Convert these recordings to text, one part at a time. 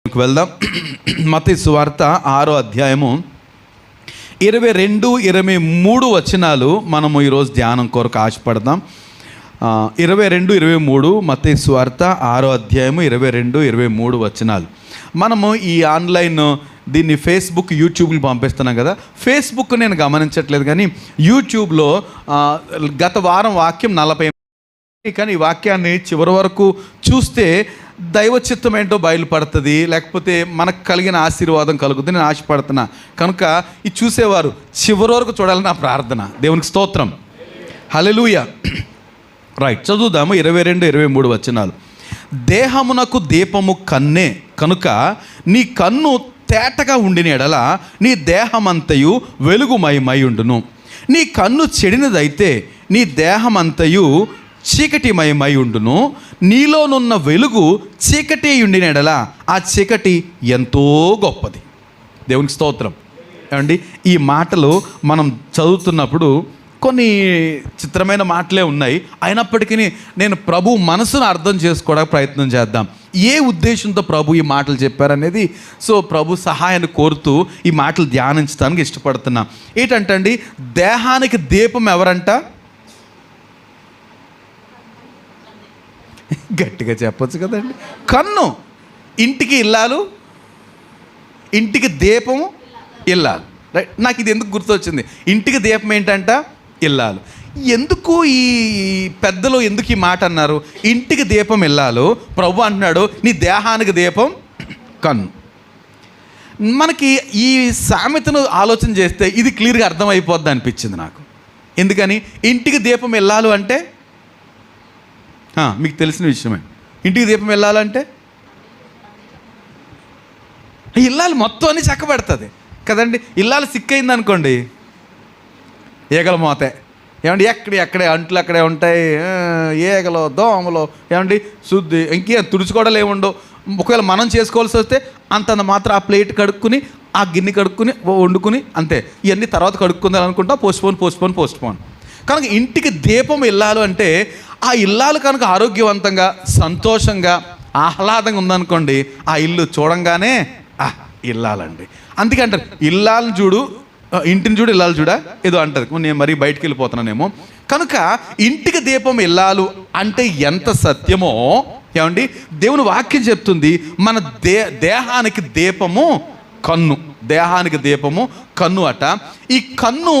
వెళ్దాం. మత్తయి సువార్త 6వ అధ్యాయము 22-23 వచనాలు మనము ఈరోజు ధ్యానం కొరకు ఆశపడదాం. 22-23 మత్తయి సువార్త 6వ అధ్యాయము 22-23 వచనాలు. మనము ఈ ఆన్లైన్ దీన్ని ఫేస్బుక్, యూట్యూబ్లో పంపిస్తున్నాం కదా. ఫేస్బుక్ నేను గమనించట్లేదు, కానీ యూట్యూబ్లో గత వారం వాక్యం 40, కానీ ఈ వాక్యాన్ని చివరి వరకు చూస్తే దైవ చిత్తం ఏంటో బయలుపడుతుంది, లేకపోతే మనకు కలిగిన ఆశీర్వాదం కలుగుతుంది. నేను ఆశపడుతున్నా కనుక ఇది చూసేవారు చివరి వరకు చూడాలని నా ప్రార్థన. దేవునికి స్తోత్రం, హల్లెలూయా. రైట్, చదువుదాము 22-23 వచనాలు. దేహమునకు దీపము కన్నే కనుక నీ కన్ను తేటగా ఉండిన ఎడల నీ దేహమంతయు వెలుగుమయమై ఉండును. నీ కన్ను చెడినదైతే నీ దేహమంతయు చీకటిమయమై ఉండును. నీలోనున్న వెలుగు చీకటి ఉండిన ఎడల ఆ చీకటి ఎంతో గొప్పది. దేవునికి స్తోత్రం. ఏమండి, ఈ మాటలు మనం చదువుతున్నప్పుడు కొన్ని చిత్రమైన మాటలే ఉన్నాయి. అయినప్పటికీ నేను ప్రభు మనసును అర్థం చేసుకోవడానికి ప్రయత్నం చేద్దాం. ఏ ఉద్దేశంతో ప్రభు ఈ మాటలు చెప్పారనేది, సో ప్రభు సహాయాన్ని కోరుతూ ఈ మాటలు ధ్యానించడానికి ఇష్టపడుతున్నా. ఏంటంటే అండి, దేహానికి దీపం ఎవరంట? గట్టిగా చెప్పొచ్చు కదండి. కన్ను. ఇంటికి ఇల్లాలు, ఇంటికి దీపము ఇల్లాలు. రైట్, నాకు ఇది ఎందుకు గుర్తొచ్చింది? ఇంటికి దీపం ఏంటంట? ఇల్లాలు. ఎందుకు ఈ పెద్దలు ఎందుకు ఈ మాట అన్నారు? ఇంటికి దీపం ఇల్లాలు, ప్రభు అంటున్నాడు నీ దేహానికి దీపం కన్ను. మనకి ఈ సామెతను ఆలోచన చేస్తే ఇది క్లియర్గా అర్థమైపోద్ది అనిపించింది నాకు. ఎందుకని? ఇంటికి దీపం ఇల్లాలు అంటే మీకు తెలిసిన విషయమే. ఇంటికి దీపం వెళ్ళాలంటే ఇల్లాలు మొత్తం అన్ని చక్కబెడుతుంది కదండి. ఇల్లాలు సిక్కయింది అనుకోండి, ఈగల మోతే. ఏమండి, ఎక్కడే అంట్లు అక్కడే ఉంటాయి, ఈగలు దోమలు, ఏమండి శుద్ధి ఇంకే తుడుచుకోవడాలు ఏముండవు. ఒకవేళ మనం చేసుకోవాల్సి వస్తే అంతంత మాత్రం ఆ ప్లేట్ కడుక్కుని, ఆ గిన్నె కడుక్కుని, వండుకుని అంతే. ఇవన్నీ తర్వాత కడుక్కుందాం అనుకుంటా, పోస్ట్పోన్. కనుక ఇంటికి దీపం ఇల్లాలు అంటే ఆ ఇల్లాలు కనుక ఆరోగ్యవంతంగా, సంతోషంగా, ఆహ్లాదంగా ఉందనుకోండి, ఆ ఇల్లు చూడంగానే ఇల్లాలండి. అందుకే అంటారు ఇల్లాలను చూడు, ఇంటిని చూడు, ఇల్లాలు చూడా ఏదో అంటారు. నేను మరీ బయటికి వెళ్ళిపోతున్నానేమో. కనుక ఇంటికి దీపం ఇల్లాలు అంటే ఎంత సత్యమో, ఏమండి దేవుని వాక్యం చెప్తుంది. మన దేహానికి దీపము కన్ను. దేహానికి దీపము కన్ను అట. ఈ కన్ను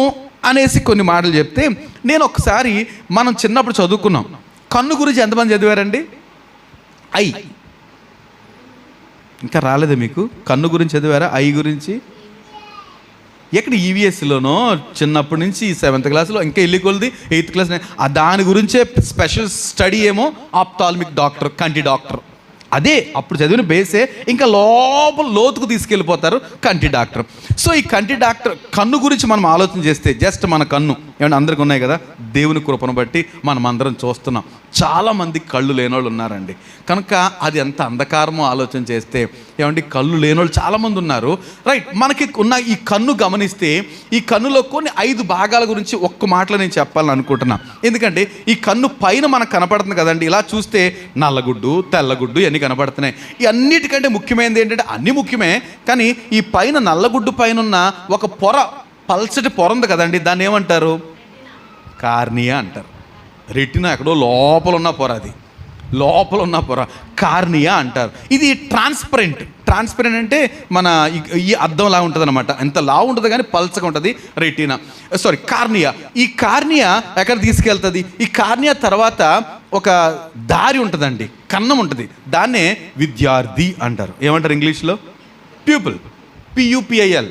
అనేసి కొన్ని మాటలు చెప్తే, నేను ఒకసారి మనం చిన్నప్పుడు చదువుకున్నాం. కన్ను గురించి ఎంతమంది చదివారండి? ఇంకా రాలేదా మీకు? కన్ను గురించి చదివారా? ఐ గురించి ఎక్కడ? ఈవీఎస్లోనో చిన్నప్పటి నుంచి 7th క్లాస్లో, ఇంకా వెళ్ళి కొలిది 8th క్లాస్. దాని గురించే స్పెషల్ స్టడీ ఏమో ఆప్థాల్మిక్ డాక్టర్, కంటి డాక్టర్. అదే అప్పుడు చదివిన బేసే. ఇంకా లోతుకు తీసుకెళ్ళిపోతారు కంటి డాక్టర్. సో ఈ కంటి డాక్టర్ కన్ను గురించి మనం ఆలోచన చేస్తే, జస్ట్ మన కన్ను ఏమంటే అందరికీ ఉన్నాయి కదా, దేవుని కృపను బట్టి మనం అందరం చూస్తున్నాం. చాలామంది కళ్ళు లేనోళ్ళు ఉన్నారండి. కనుక అది ఎంత అంధకారమో ఆలోచన చేస్తే, ఏమంటే కళ్ళు లేనోళ్ళు చాలామంది ఉన్నారు. రైట్, మనకి ఉన్న ఈ కన్ను గమనిస్తే, ఈ కన్నులో కొన్ని 5 భాగాల గురించి ఒక్క మాటలో నేను చెప్పాలని అనుకుంటున్నా. ఎందుకంటే ఈ కన్ను పైన మనకు కనపడుతుంది కదండి. ఇలా చూస్తే నల్లగుడ్డు, తెల్లగుడ్డు ఇవన్నీ కనపడుతున్నాయి. ఈ అన్నిటికంటే ముఖ్యమైనది ఏంటంటే, అన్నీ ముఖ్యమే, కానీ ఈ పైన నల్లగుడ్డు పైన ఉన్న ఒక పొర, పల్చటి పొర ఉంది కదండి, దాన్ని ఏమంటారు? కార్నియా అంటారు. రెటినా ఎక్కడో లోపల ఉన్న పొర, అది లోపల ఉన్న పొర కార్నియా అంటారు. ఇది ట్రాన్స్పరెంట్ అంటే మన ఈ అద్దంలా ఉంటుంది అనమాట. ఎంత లావు ఉంటుంది కానీ పల్చగా ఉంటుంది రెటీనా, కార్నియా. ఈ కార్నియా ఎక్కడ తీసుకెళ్తుంది? ఈ కార్నియా తర్వాత ఒక దారి ఉంటుందండి, కన్నం ఉంటుంది. దాన్నే విద్యార్థి అంటారు. ఏమంటారు ఇంగ్లీష్లో? Pupil, PUPIL,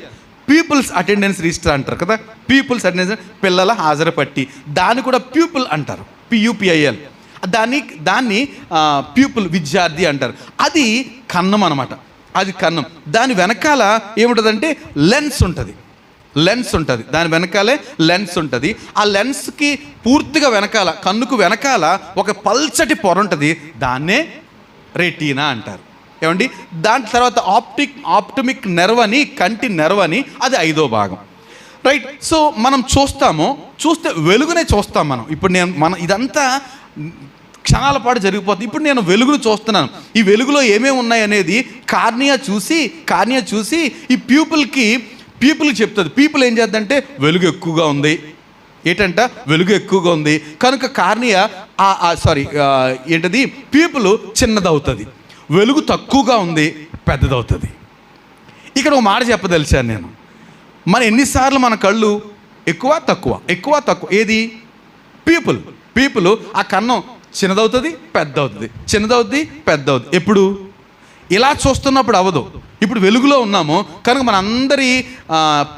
pupils attendance register అంటారు కదా. పీపుల్స్ అటెండెన్స్, పిల్లల హాజరు పట్టి, దాన్ని కూడా ప్యూపుల్ అంటారు, PUPIL. దాన్ని ప్యూపుల్, విద్యార్థి అంటారు. అది కన్నం అనమాట. అది కన్నం. దాని వెనకాల ఏముంటుందంటే లెన్స్ ఉంటుంది. దాని వెనకాలే లెన్స్ ఉంటుంది. ఆ లెన్స్కి పూర్తిగా వెనకాల, కన్నుకు వెనకాల ఒక పల్చటి పొర ఉంటుంది. దాన్నే రెటీనా అంటారు. ఏమండి, దాని తర్వాత ఆప్టిమిక్ నెర్వ్ అని, కంటి నెర్వ్ అని, అది 5వ భాగం. రైట్, సో మనం చూస్తే వెలుగునే చూస్తాం మనం. ఇప్పుడు ఇదంతా క్షణాల పాటు జరిగిపోతుంది. ఇప్పుడు నేను వెలుగును చూస్తున్నాను, ఈ వెలుగులో ఏమేమి ఉన్నాయి అనేది కార్నియా చూసి ఈ పీపుల్కి చెప్తుంది. పీపుల్ ఏం చేద్దంటే వెలుగు ఎక్కువగా ఉంది, ఏంటంట వెలుగు ఎక్కువగా ఉంది కనుక కార్నియా ఏంటది పీపుల్ చిన్నదవుతుంది, వెలుగు తక్కువగా ఉంది పెద్దదవుతుంది. ఇక్కడ ఒక మాట చెప్పదలిచాను నేను, మన ఎన్నిసార్లు మన కళ్ళు ఎక్కువ తక్కువ ఏది పీపుల్ ఆ కన్నం చిన్నదవుతుంది పెద్దవుతుంది. ఎప్పుడు ఇలా చూస్తున్నప్పుడు అవ్వదు. ఇప్పుడు వెలుగులో ఉన్నాము కనుక మన అందరి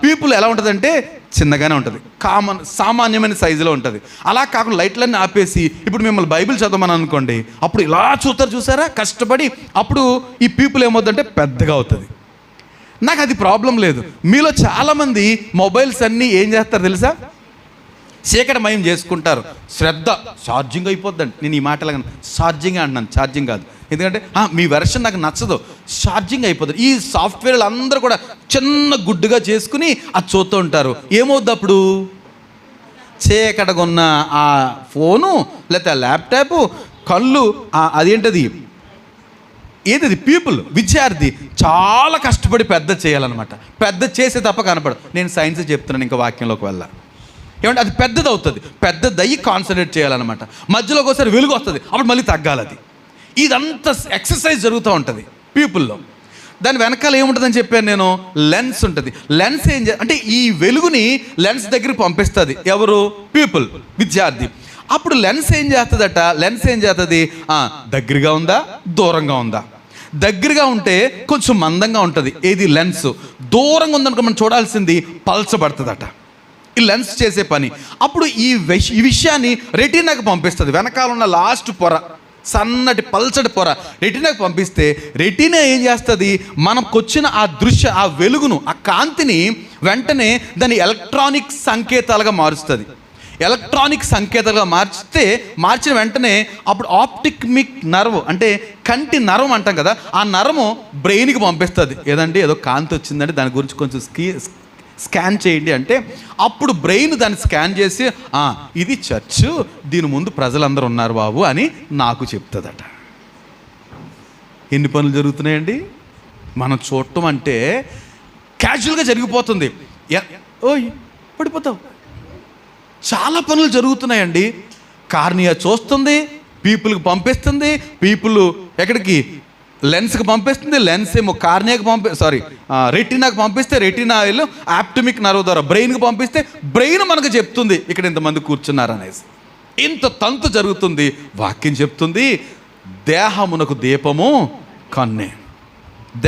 పీపుల్ ఎలా ఉంటుందంటే చిన్నగానే ఉంటుంది, సామాన్యమైన సైజులో ఉంటుంది. అలా కాకుండా లైట్లన్నీ ఆపేసి ఇప్పుడు మిమ్మల్ని బైబిల్ చదవమని అనుకోండి, అప్పుడు ఇలా చూసారా కష్టపడి, అప్పుడు ఈ పీపుల్ ఏమవుతుందంటే పెద్దగా అవుతుంది. నాకు అది ప్రాబ్లం లేదు. మీలో చాలామంది మొబైల్స్ అన్నీ ఏం చేస్తారు తెలుసా, చీకటమయం చేసుకుంటారు. శ్రద్ధ ఛార్జింగ్ అయిపోద్దండి. నేను ఈ మాటలు ఛార్జింగ్ అంటున్నాను, ఛార్జింగ్ కాదు. ఎందుకంటే మీ వెర్షన్ నాకు నచ్చదు, ఛార్జింగ్ అయిపోతుంది. ఈ సాఫ్ట్వేర్లు అందరూ కూడా చిన్న గుడ్డుగా చేసుకుని అది చూస్తూ ఉంటారు. ఏమవుద్ది అప్పుడు, చీకటగా ఉన్న ఆ ఫోను లేకపోతే ల్యాప్టాప్ కళ్ళు అదేంటది ఏది పీపుల్ విద్యార్థి చాలా కష్టపడి పెద్ద చేయాలన్నమాట. పెద్ద చేసే తప్ప కనపడదు. నేను సైన్స్ చెప్తున్నాను, ఇంకా వాక్యంలోకి వెళ్ళా. ఏమంటే అది పెద్దదవుతుంది, పెద్దదయ్యి కాన్సన్ట్రేట్ చేయాలన్నమాట. మధ్యలో ఒకసారి వెలుగు వస్తుంది, అప్పుడు మళ్ళీ తగ్గాలి. అది ఇదంతా ఎక్సర్సైజ్ జరుగుతూ ఉంటుంది పీపుల్లో. దాని వెనకాల ఏముంటుందని చెప్పాను నేను, లెన్స్ ఉంటుంది. లెన్స్ అంటే ఈ వెలుగుని లెన్స్ దగ్గరికి పంపిస్తుంది ఎవరు, పీపుల్ విద్యార్థి. అప్పుడు లెన్స్ ఏం చేస్తుంది, దగ్గరగా ఉందా దూరంగా ఉందా. దగ్గరగా ఉంటే కొంచెం మందంగా ఉంటుంది, ఏది లెన్స్. దూరంగా ఉందనుకో మనం చూడాల్సింది పల్చబడుతుందట, ఈ లెన్స్ చేసే పని. అప్పుడు ఈ విషయాన్ని రెటీనాకి పంపిస్తుంది. వెనకాల ఉన్న లాస్ట్ పొర, సన్నటి పల్చటి పొర రెటీనాకి పంపిస్తే రెటీనా ఏం చేస్తుంది, మనకొచ్చిన ఆ వెలుగును, ఆ కాంతిని వెంటనే దాన్ని ఎలక్ట్రానిక్ సంకేతాలుగా మారుస్తుంది. ఎలక్ట్రానిక్ సంకేతాలుగా మార్చిన వెంటనే అప్పుడు ఆప్టిక్ నర్వ్ అంటే కంటి నరం అంటాం కదా, ఆ నరము బ్రెయిన్కి పంపిస్తుంది. ఏదో కాంతి వచ్చిందంటే దాని గురించి కొంచెం స్కాన్ చేయండి అంటే అప్పుడు బ్రెయిన్ దాన్ని స్కాన్ చేసి ఇది చర్చ్, దీని ముందు ప్రజలందరూ ఉన్నారు బాబు అని నాకు చెప్తుందట. ఎన్ని పనులు జరుగుతున్నాయండి మనం చూడటం అంటే, క్యాజువల్గా జరిగిపోతుంది. ఓయ్ పడిపోతావు, చాలా పనులు జరుగుతున్నాయండి. కార్నియా చూస్తుంది, పీపుల్కి పంపిస్తుంది, పీపుల్ ఎక్కడికి లెన్స్కి పంపిస్తుంది, లెన్స్ ఏమో కార్నియాకి రెటీనాకి పంపిస్తే రెటీనా వెళ్ళి ఆప్టిమిక్ నర్వ్ ద్వారా బ్రెయిన్కి పంపిస్తే బ్రెయిన్ మనకు చెప్తుంది ఇక్కడ ఇంతమంది కూర్చున్నారు అనేసి. ఇంత తంతు జరుగుతుంది. వాక్యం చెప్తుంది దేహమునకు దీపము కన్నే,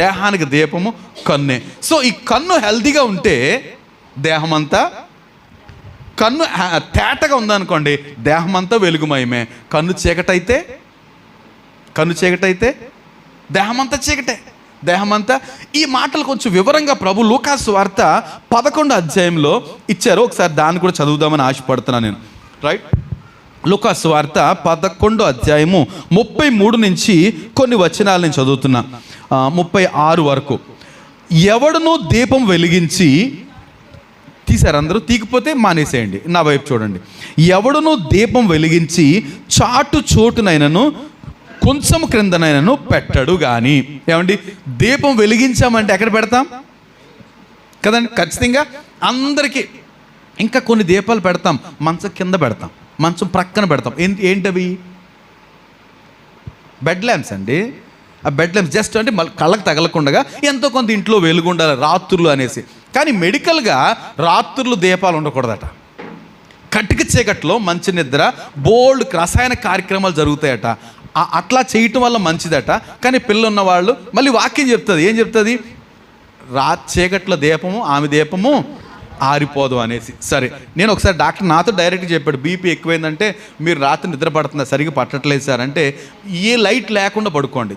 దేహానికి దీపము కన్నే. సో ఈ కన్ను హెల్తీగా ఉంటే దేహమంతా, కన్ను తేటగా ఉందనుకోండి దేహం అంతా వెలుగుమయమే. కన్ను చీకటైతే దేహమంతా చీకటే, దేహమంతా. ఈ మాటలు కొంచెం వివరంగా ప్రభు లూకాసు వార్త 11వ అధ్యాయంలో ఇచ్చారు. ఒకసారి దాన్ని కూడా చదువుదామని ఆశపడుతున్నాను నేను. రైట్, లూకాసు వార్త 11వ అధ్యాయము 33 నుంచి కొన్ని వచనాలు నేను చదువుతున్నా, 36 వరకు. ఎవడునూ దీపం వెలిగించి, తీశారు అందరూ, తీకపోతే మానేసేయండి, నా వైపు చూడండి. ఎవడునూ దీపం వెలిగించి చోటునైనను కొంచెం క్రిందనైనను పెట్టడు కానీ. ఏమండి, దీపం వెలిగించామంటే ఎక్కడ పెడతాం కదండి, ఖచ్చితంగా అందరికీ. ఇంకా కొన్ని దీపాలు పెడతాం, మంచం కింద పెడతాం, మంచం ప్రక్కన పెడతాం. ఏంటవి, బెడ్ ల్యాంప్స్ అండి. ఆ బెడ్ ల్యాంప్స్ జస్ట్ అంటే కళ్ళకు తగలకుండా ఎంతో కొంత ఇంట్లో వెలుగు ఉండాలి రాత్రులు అనేసి. కానీ మెడికల్గా రాత్రులు దీపాలు ఉండకూడదట. కటిక చీకట్లో మంచి నిద్ర, బోల్డ్ రసాయన కార్యక్రమాలు జరుగుతాయట. అట్లా చేయటం వల్ల మంచిదట. కానీ పిల్లలు ఉన్నవాళ్ళు మళ్ళీ వాక్యం చెప్తుంది, ఏం చెప్తుంది, చీకట్లో దీపము, ఆమె దీపము ఆరిపోదు అనేసి. సరే, నేను ఒకసారి డాక్టర్ నాతో డైరెక్ట్గా చెప్పాడు, బీపీ ఎక్కువైందంటే మీరు రాత్రి నిద్ర పడుతుందా, సరిగ్గా పట్టట్లేదు సార్ అంటే, ఏ లైట్ లేకుండా పడుకోండి,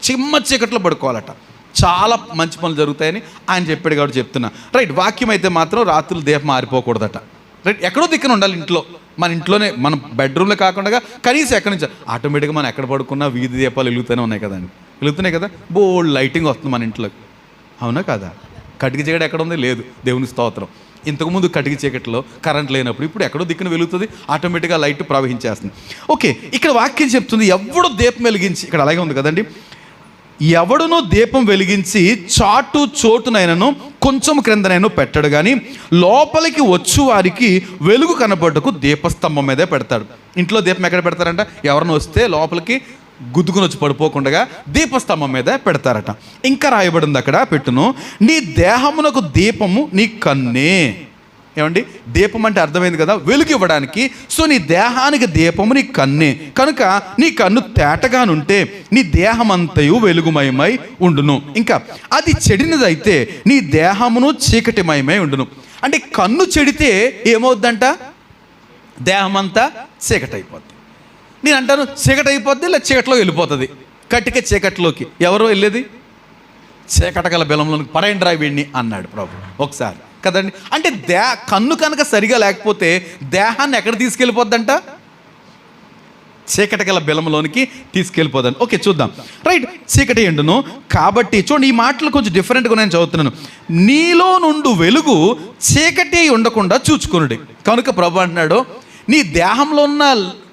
చిమ్మ చీకట్లో పడుకోవాలట, చాలా మంచి పనులు జరుగుతాయని ఆయన చెప్పాడు కాబట్టి చెప్తున్నా. రైట్, వాక్యం అయితే మాత్రం రాత్రులు దీపం ఆరిపోకూడదట. రైట్, ఎక్కడో దిక్కున ఉండాలి ఇంట్లో, మన ఇంట్లోనే, మన బెడ్రూమ్లో కాకుండా కనీసం ఎక్కడి నుంచి ఆటోమేటిక్గా మనం ఎక్కడ పడుకున్నా వీధి దీపాలు వెలుగుతూనే ఉన్నాయి కదండి, వెలుగుతున్నాయి కదా, బోల్డ్ లైటింగ్ వస్తుంది మన ఇంట్లోకి, అవునా కదా. కటిక చీకటి ఎక్కడ ఉంది, లేదు, దేవుని స్తోత్రం. ఇంతకుముందు కటిక చీకట్లో కరెంట్ లేనప్పుడు ఇప్పుడు ఎక్కడో దిక్కున వెలుగుతుంది, ఆటోమేటిక్గా లైట్ ప్రవహించేస్తుంది. ఓకే, ఇక్కడ వాక్యం చెప్తుంది ఎవడు దీపం వెలిగించి, ఇక్కడ అలాగే ఉంది కదండి, ఎవడునూ దీపం వెలిగించి చోటునైనను కొంచెం క్రిందనైనా పెట్టడు, కానీ లోపలికి వచ్చు వారికి వెలుగు కనపడకు దీపస్తంభం మీదే పెడతాడు. ఇంట్లో దీపం ఎక్కడ పెడతారంట? ఎవరిని వస్తే లోపలికి గుద్దుకుని వచ్చి పడిపోకుండా దీపస్తంభం మీద పెడతారట. ఇంకా రాయబడింది అక్కడ, పెట్టును, నీ దేహమునకు దీపము నీ కన్నే. ఏమండి, దీపం అంటే అర్థమైంది కదా, వెలుగు ఇవ్వడానికి. సో నీ దేహానికి దీపము నీ కన్నే, కనుక నీ కన్ను తేటగానుంటే నీ దేహమంతయు వెలుగుమయమై ఉండును. ఇంకా అది చెడినదైతే నీ దేహమును చీకటిమయమై ఉండును. అంటే కన్ను చెడితే ఏమవుద్దంట? దేహమంతా చీకటి అయిపోద్ది. నేను అంటాను చీకటి అయిపోద్ది, లేదా చీకట్లో వెళ్ళిపోతుంది. కట్టిక చీకట్లోకి ఎవరో వెళ్ళేది? చీకట గల బెలంలోనికి పడేయండి రా వీడిని అన్నాడు ప్రభు ఒకసారి కదండి. అంటే కన్ను కనుక సరిగా లేకపోతే దేహాన్ని ఎక్కడ తీసుకెళ్ళిపోద్దంట? చీకటి గల బెలంలోనికి తీసుకెళ్ళిపోదాను. ఓకే, చూద్దాం. రైట్, చీకటి ఎండును కాబట్టి చూడండి, ఈ మాటలు కొంచెం డిఫరెంట్గా నేను చదువుతున్నాను. నీలో నుండి వెలుగు చీకటి ఉండకుండా చూచుకునుడి. కనుక ప్రభు అంటున్నాడు, నీ దేహంలో ఉన్న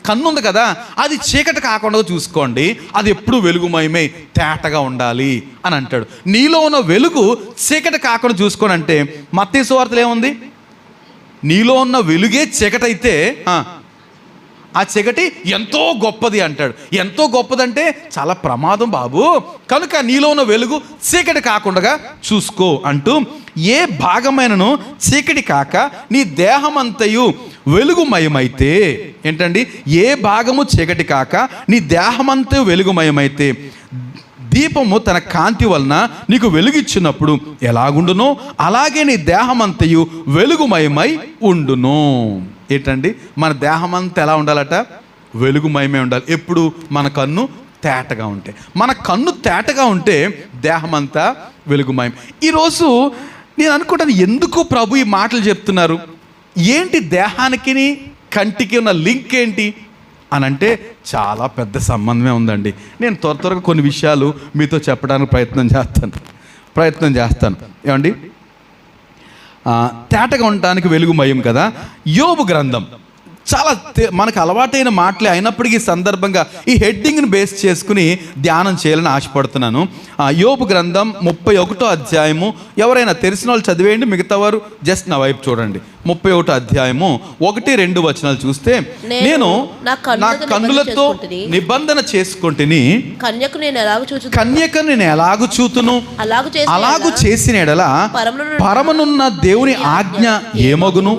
కన్ను ఉంది కదా, అది చీకటి కాకుండా చూసుకోండి, అది ఎప్పుడు వెలుగుమయమై తేటగా ఉండాలి అని అంటాడు. నీలో ఉన్న వెలుగు చీకటి కాకుండా చూసుకోండి అంటే మత్తయి సువార్తలో ఏముంది? నీలో ఉన్న వెలుగే చీకటి అయితే ఆ చీకటి ఎంతో గొప్పది అంటాడు. ఎంతో గొప్పదంటే చాలా ప్రమాదం బాబు, కనుక నీలో ఉన్న వెలుగు చీకటి కాకుండా చూసుకో అంటూ, ఏ భాగమైనను చీకటి కాక నీ దేహమంతయు వెలుగుమయమైతే, ఏంటండి, ఏ భాగము చీకటి కాక నీ దేహమంతయు వెలుగుమయమైతే దీపము తన కాంతి వలన నీకు వెలుగిచ్చినప్పుడు ఎలాగుండునో అలాగే నీ దేహమంతయు వెలుగుమయమై ఉండును. ఏంటండి, మన దేహం అంతా ఎలా ఉండాలట? వెలుగుమయమే ఉండాలి. ఎప్పుడు? మన కన్ను తేటగా ఉంటే. మన కన్ను తేటగా ఉంటే దేహం అంతా వెలుగుమయం. ఈరోజు నేను అనుకుంటాను, ఎందుకు ప్రభు ఈ మాటలు చెప్తున్నారు? ఏంటి దేహానికి కంటికి ఉన్న లింక్ ఏంటి అని అంటే చాలా పెద్ద సంబంధమే ఉందండి. నేను త్వరగా కొన్ని విషయాలు మీతో చెప్పడానికి ప్రయత్నం చేస్తాను. ఏమండి, తేటగా ఉండటానికి వెలుగుమయం కదా. యోబు గ్రంథం చాలా మనకు అలవాటైన మాటలే అయినప్పటికీ సందర్భంగా ఈ హెడ్డింగ్ని బేస్ చేసుకుని ధ్యానం చేయాలని ఆశపడుతున్నాను. యోబు గ్రంథం 31వ అధ్యాయము, ఎవరైనా తెలిసిన వాళ్ళు చదివేయండి, మిగతా వారు జస్ట్ నా వైపు చూడండి. 31వ అధ్యాయము 1-2 వచనాలు చూస్తే, నేను నా కన్నులతో నిబంధన చేసుకుంటుని, కన్యకను నేను ఎలాగు చూతును, అలాగు చేసిన ఎడల పరమనున్న దేవుని ఆజ్ఞ ఏమగును,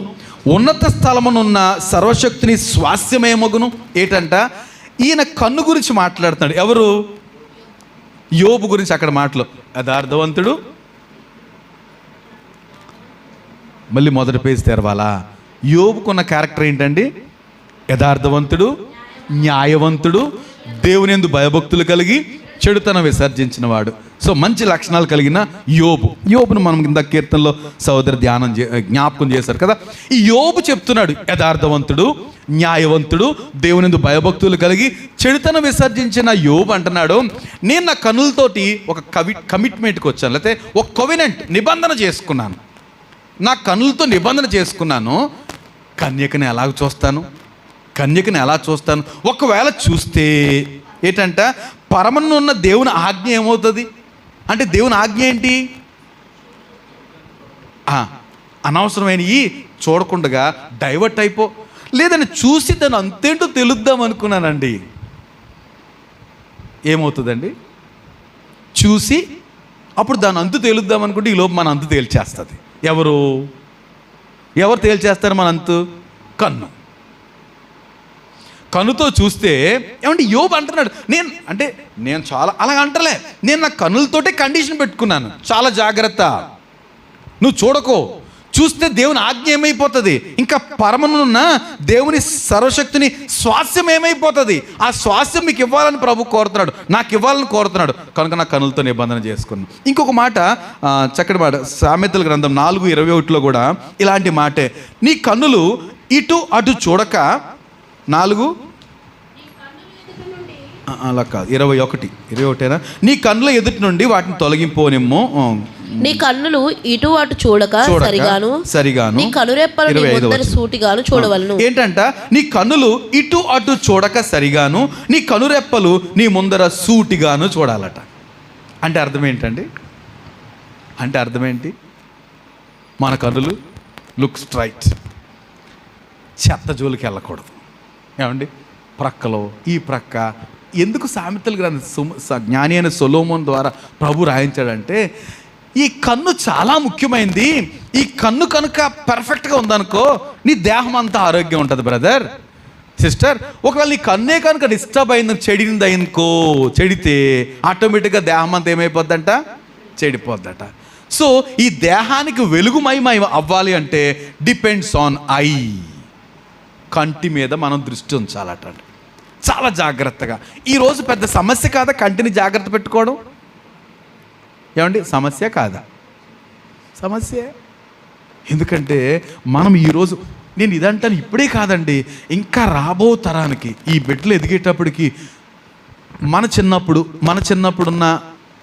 ఉన్నత స్థలమునున్న సర్వశక్తిని స్వాస్యమేమగును. ఏంటంట, ఈయన కన్ను గురించి మాట్లాడుతున్నాడు. ఎవరు? యోబు గురించి అక్కడ మాటలు. యథార్థవంతుడు, మళ్ళీ మొదటి పేజీ తెరవాలా? యోబుకున్న క్యారెక్టర్ ఏంటండి? యథార్థవంతుడు, న్యాయవంతుడు, దేవుని యందు భయభక్తులు కలిగి చెడుతనం విసర్జించిన వాడు. సో మంచి లక్షణాలు కలిగిన యోబును మనం కింద కీర్తనలో సహోదరు జ్ఞాపకం చేశారు కదా. ఈ యోబు చెప్తున్నాడు, యథార్థవంతుడు, న్యాయవంతుడు, దేవుని యందు భయభక్తులు కలిగి చెడుతనం విసర్జించిన యోబు అంటున్నాడు, నేను నా కన్నులతోటి ఒక కమిట్మెంట్కి వచ్చాను, లేకపోతే ఒక కోవెనెంట్ నిబంధన చేసుకున్నాను. నా కన్నులతో నిబంధన చేసుకున్నాను. కన్యకని ఎలా చూస్తాను? ఒకవేళ చూస్తే ఏంటంట, పరమనున్న దేవుని ఆజ్ఞ ఏమవుతుంది అంటే, దేవుని ఆజ్ఞ ఏంటి? అనవసరమైనవి చూడకుండా డైవర్ట్ అయిపో, లేదని చూసి దాన్ని అంతేంటో తెలుద్దాం అనుకున్నానండి. ఏమవుతుందండి? చూసి అప్పుడు దాని అంతు తేలుద్దాం అనుకుంటే ఈ లోపు మన అంతు తేల్చేస్తుంది. ఎవరు తేల్చేస్తారు మన అంతు? కన్నుతో చూస్తే. ఏమంటే యోబు అంటున్నాడు, నేను చాలా అలా అంటలే, నేను నా కన్నులతోటే కండిషన్ పెట్టుకున్నాను, చాలా జాగ్రత్త, నువ్వు చూడకో, చూస్తే దేవుని ఆజ్ఞ ఏమైపోతుంది, ఇంకా పరమనున్న దేవుని సర్వశక్తిని స్వాస్యం ఏమైపోతుంది, ఆ స్వాస్యం మీకు ఇవ్వాలని ప్రభు కోరుతున్నాడు, నాకు ఇవ్వాలని కోరుతున్నాడు, కనుక నా కన్నులతో నిబంధన చేసుకున్నాను. ఇంకొక మాట, చక్కటి మాట, సామెతల గ్రంథం 4:21లో కూడా ఇలాంటి మాటే, నీ కన్నులు ఇటు అటు చూడక 4 అలా కాదు 21 నీ కన్నుల ఎదుటి నుండి వాటిని తొలగింపోనిమ్ము. నీ కన్నులు ఇటు అటు చూడక సరిగాను నీ కనురెప్పలు నీ ముందర సూటిగాను చూడవలను. ఏంటంట? నీ కన్నులు ఇటు అటు చూడక సరిగాను నీ కనురెప్పలు నీ ముందర సూటిగాను చూడాలట. అంటే అర్థం ఏంటండి? అంటే అర్థం ఏంటి? మన కన్నులు లుక్ స్ట్రైట్, చెత్త జోలికి వెళ్ళకూడదు. ఏమండి? ప్రక్కలో ఈ ప్రక్క ఎందుకు సామెతలు గ్రంథం జ్ఞాని అయిన సొలొమోను ద్వారా ప్రభు రాయించాడంటే, ఈ కన్ను చాలా ముఖ్యమైనది. ఈ కన్ను కనుక పర్ఫెక్ట్గా ఉందనుకో నీ దేహం అంతా ఆరోగ్యం ఉంటుంది బ్రదర్, సిస్టర్. ఒకవేళ నీ కన్నే కనుక డిస్టర్బ్ అయిందని చెడితే ఆటోమేటిక్గా దేహం అంతా ఏమైపోద్దంట? చెడిపోద్దట. సో ఈ దేహానికి వెలుగుమయమై అవ్వాలి అంటే డిపెండ్స్ ఆన్ ఐ. కంటి మీద మనం దృష్టి ఉంచాలట, చాలా జాగ్రత్తగా. ఈరోజు పెద్ద సమస్య కాదా కంటిని జాగ్రత్త పెట్టుకోవడం? ఏమండి? సమస్య కాదా? సమస్య. ఎందుకంటే మనం ఈరోజు, నేను ఇదంటాను ఇప్పుడే కాదండి, ఇంకా రాబో తరానికి ఈ బిడ్డలు ఎదిగేటప్పటికి మన చిన్నప్పుడున్న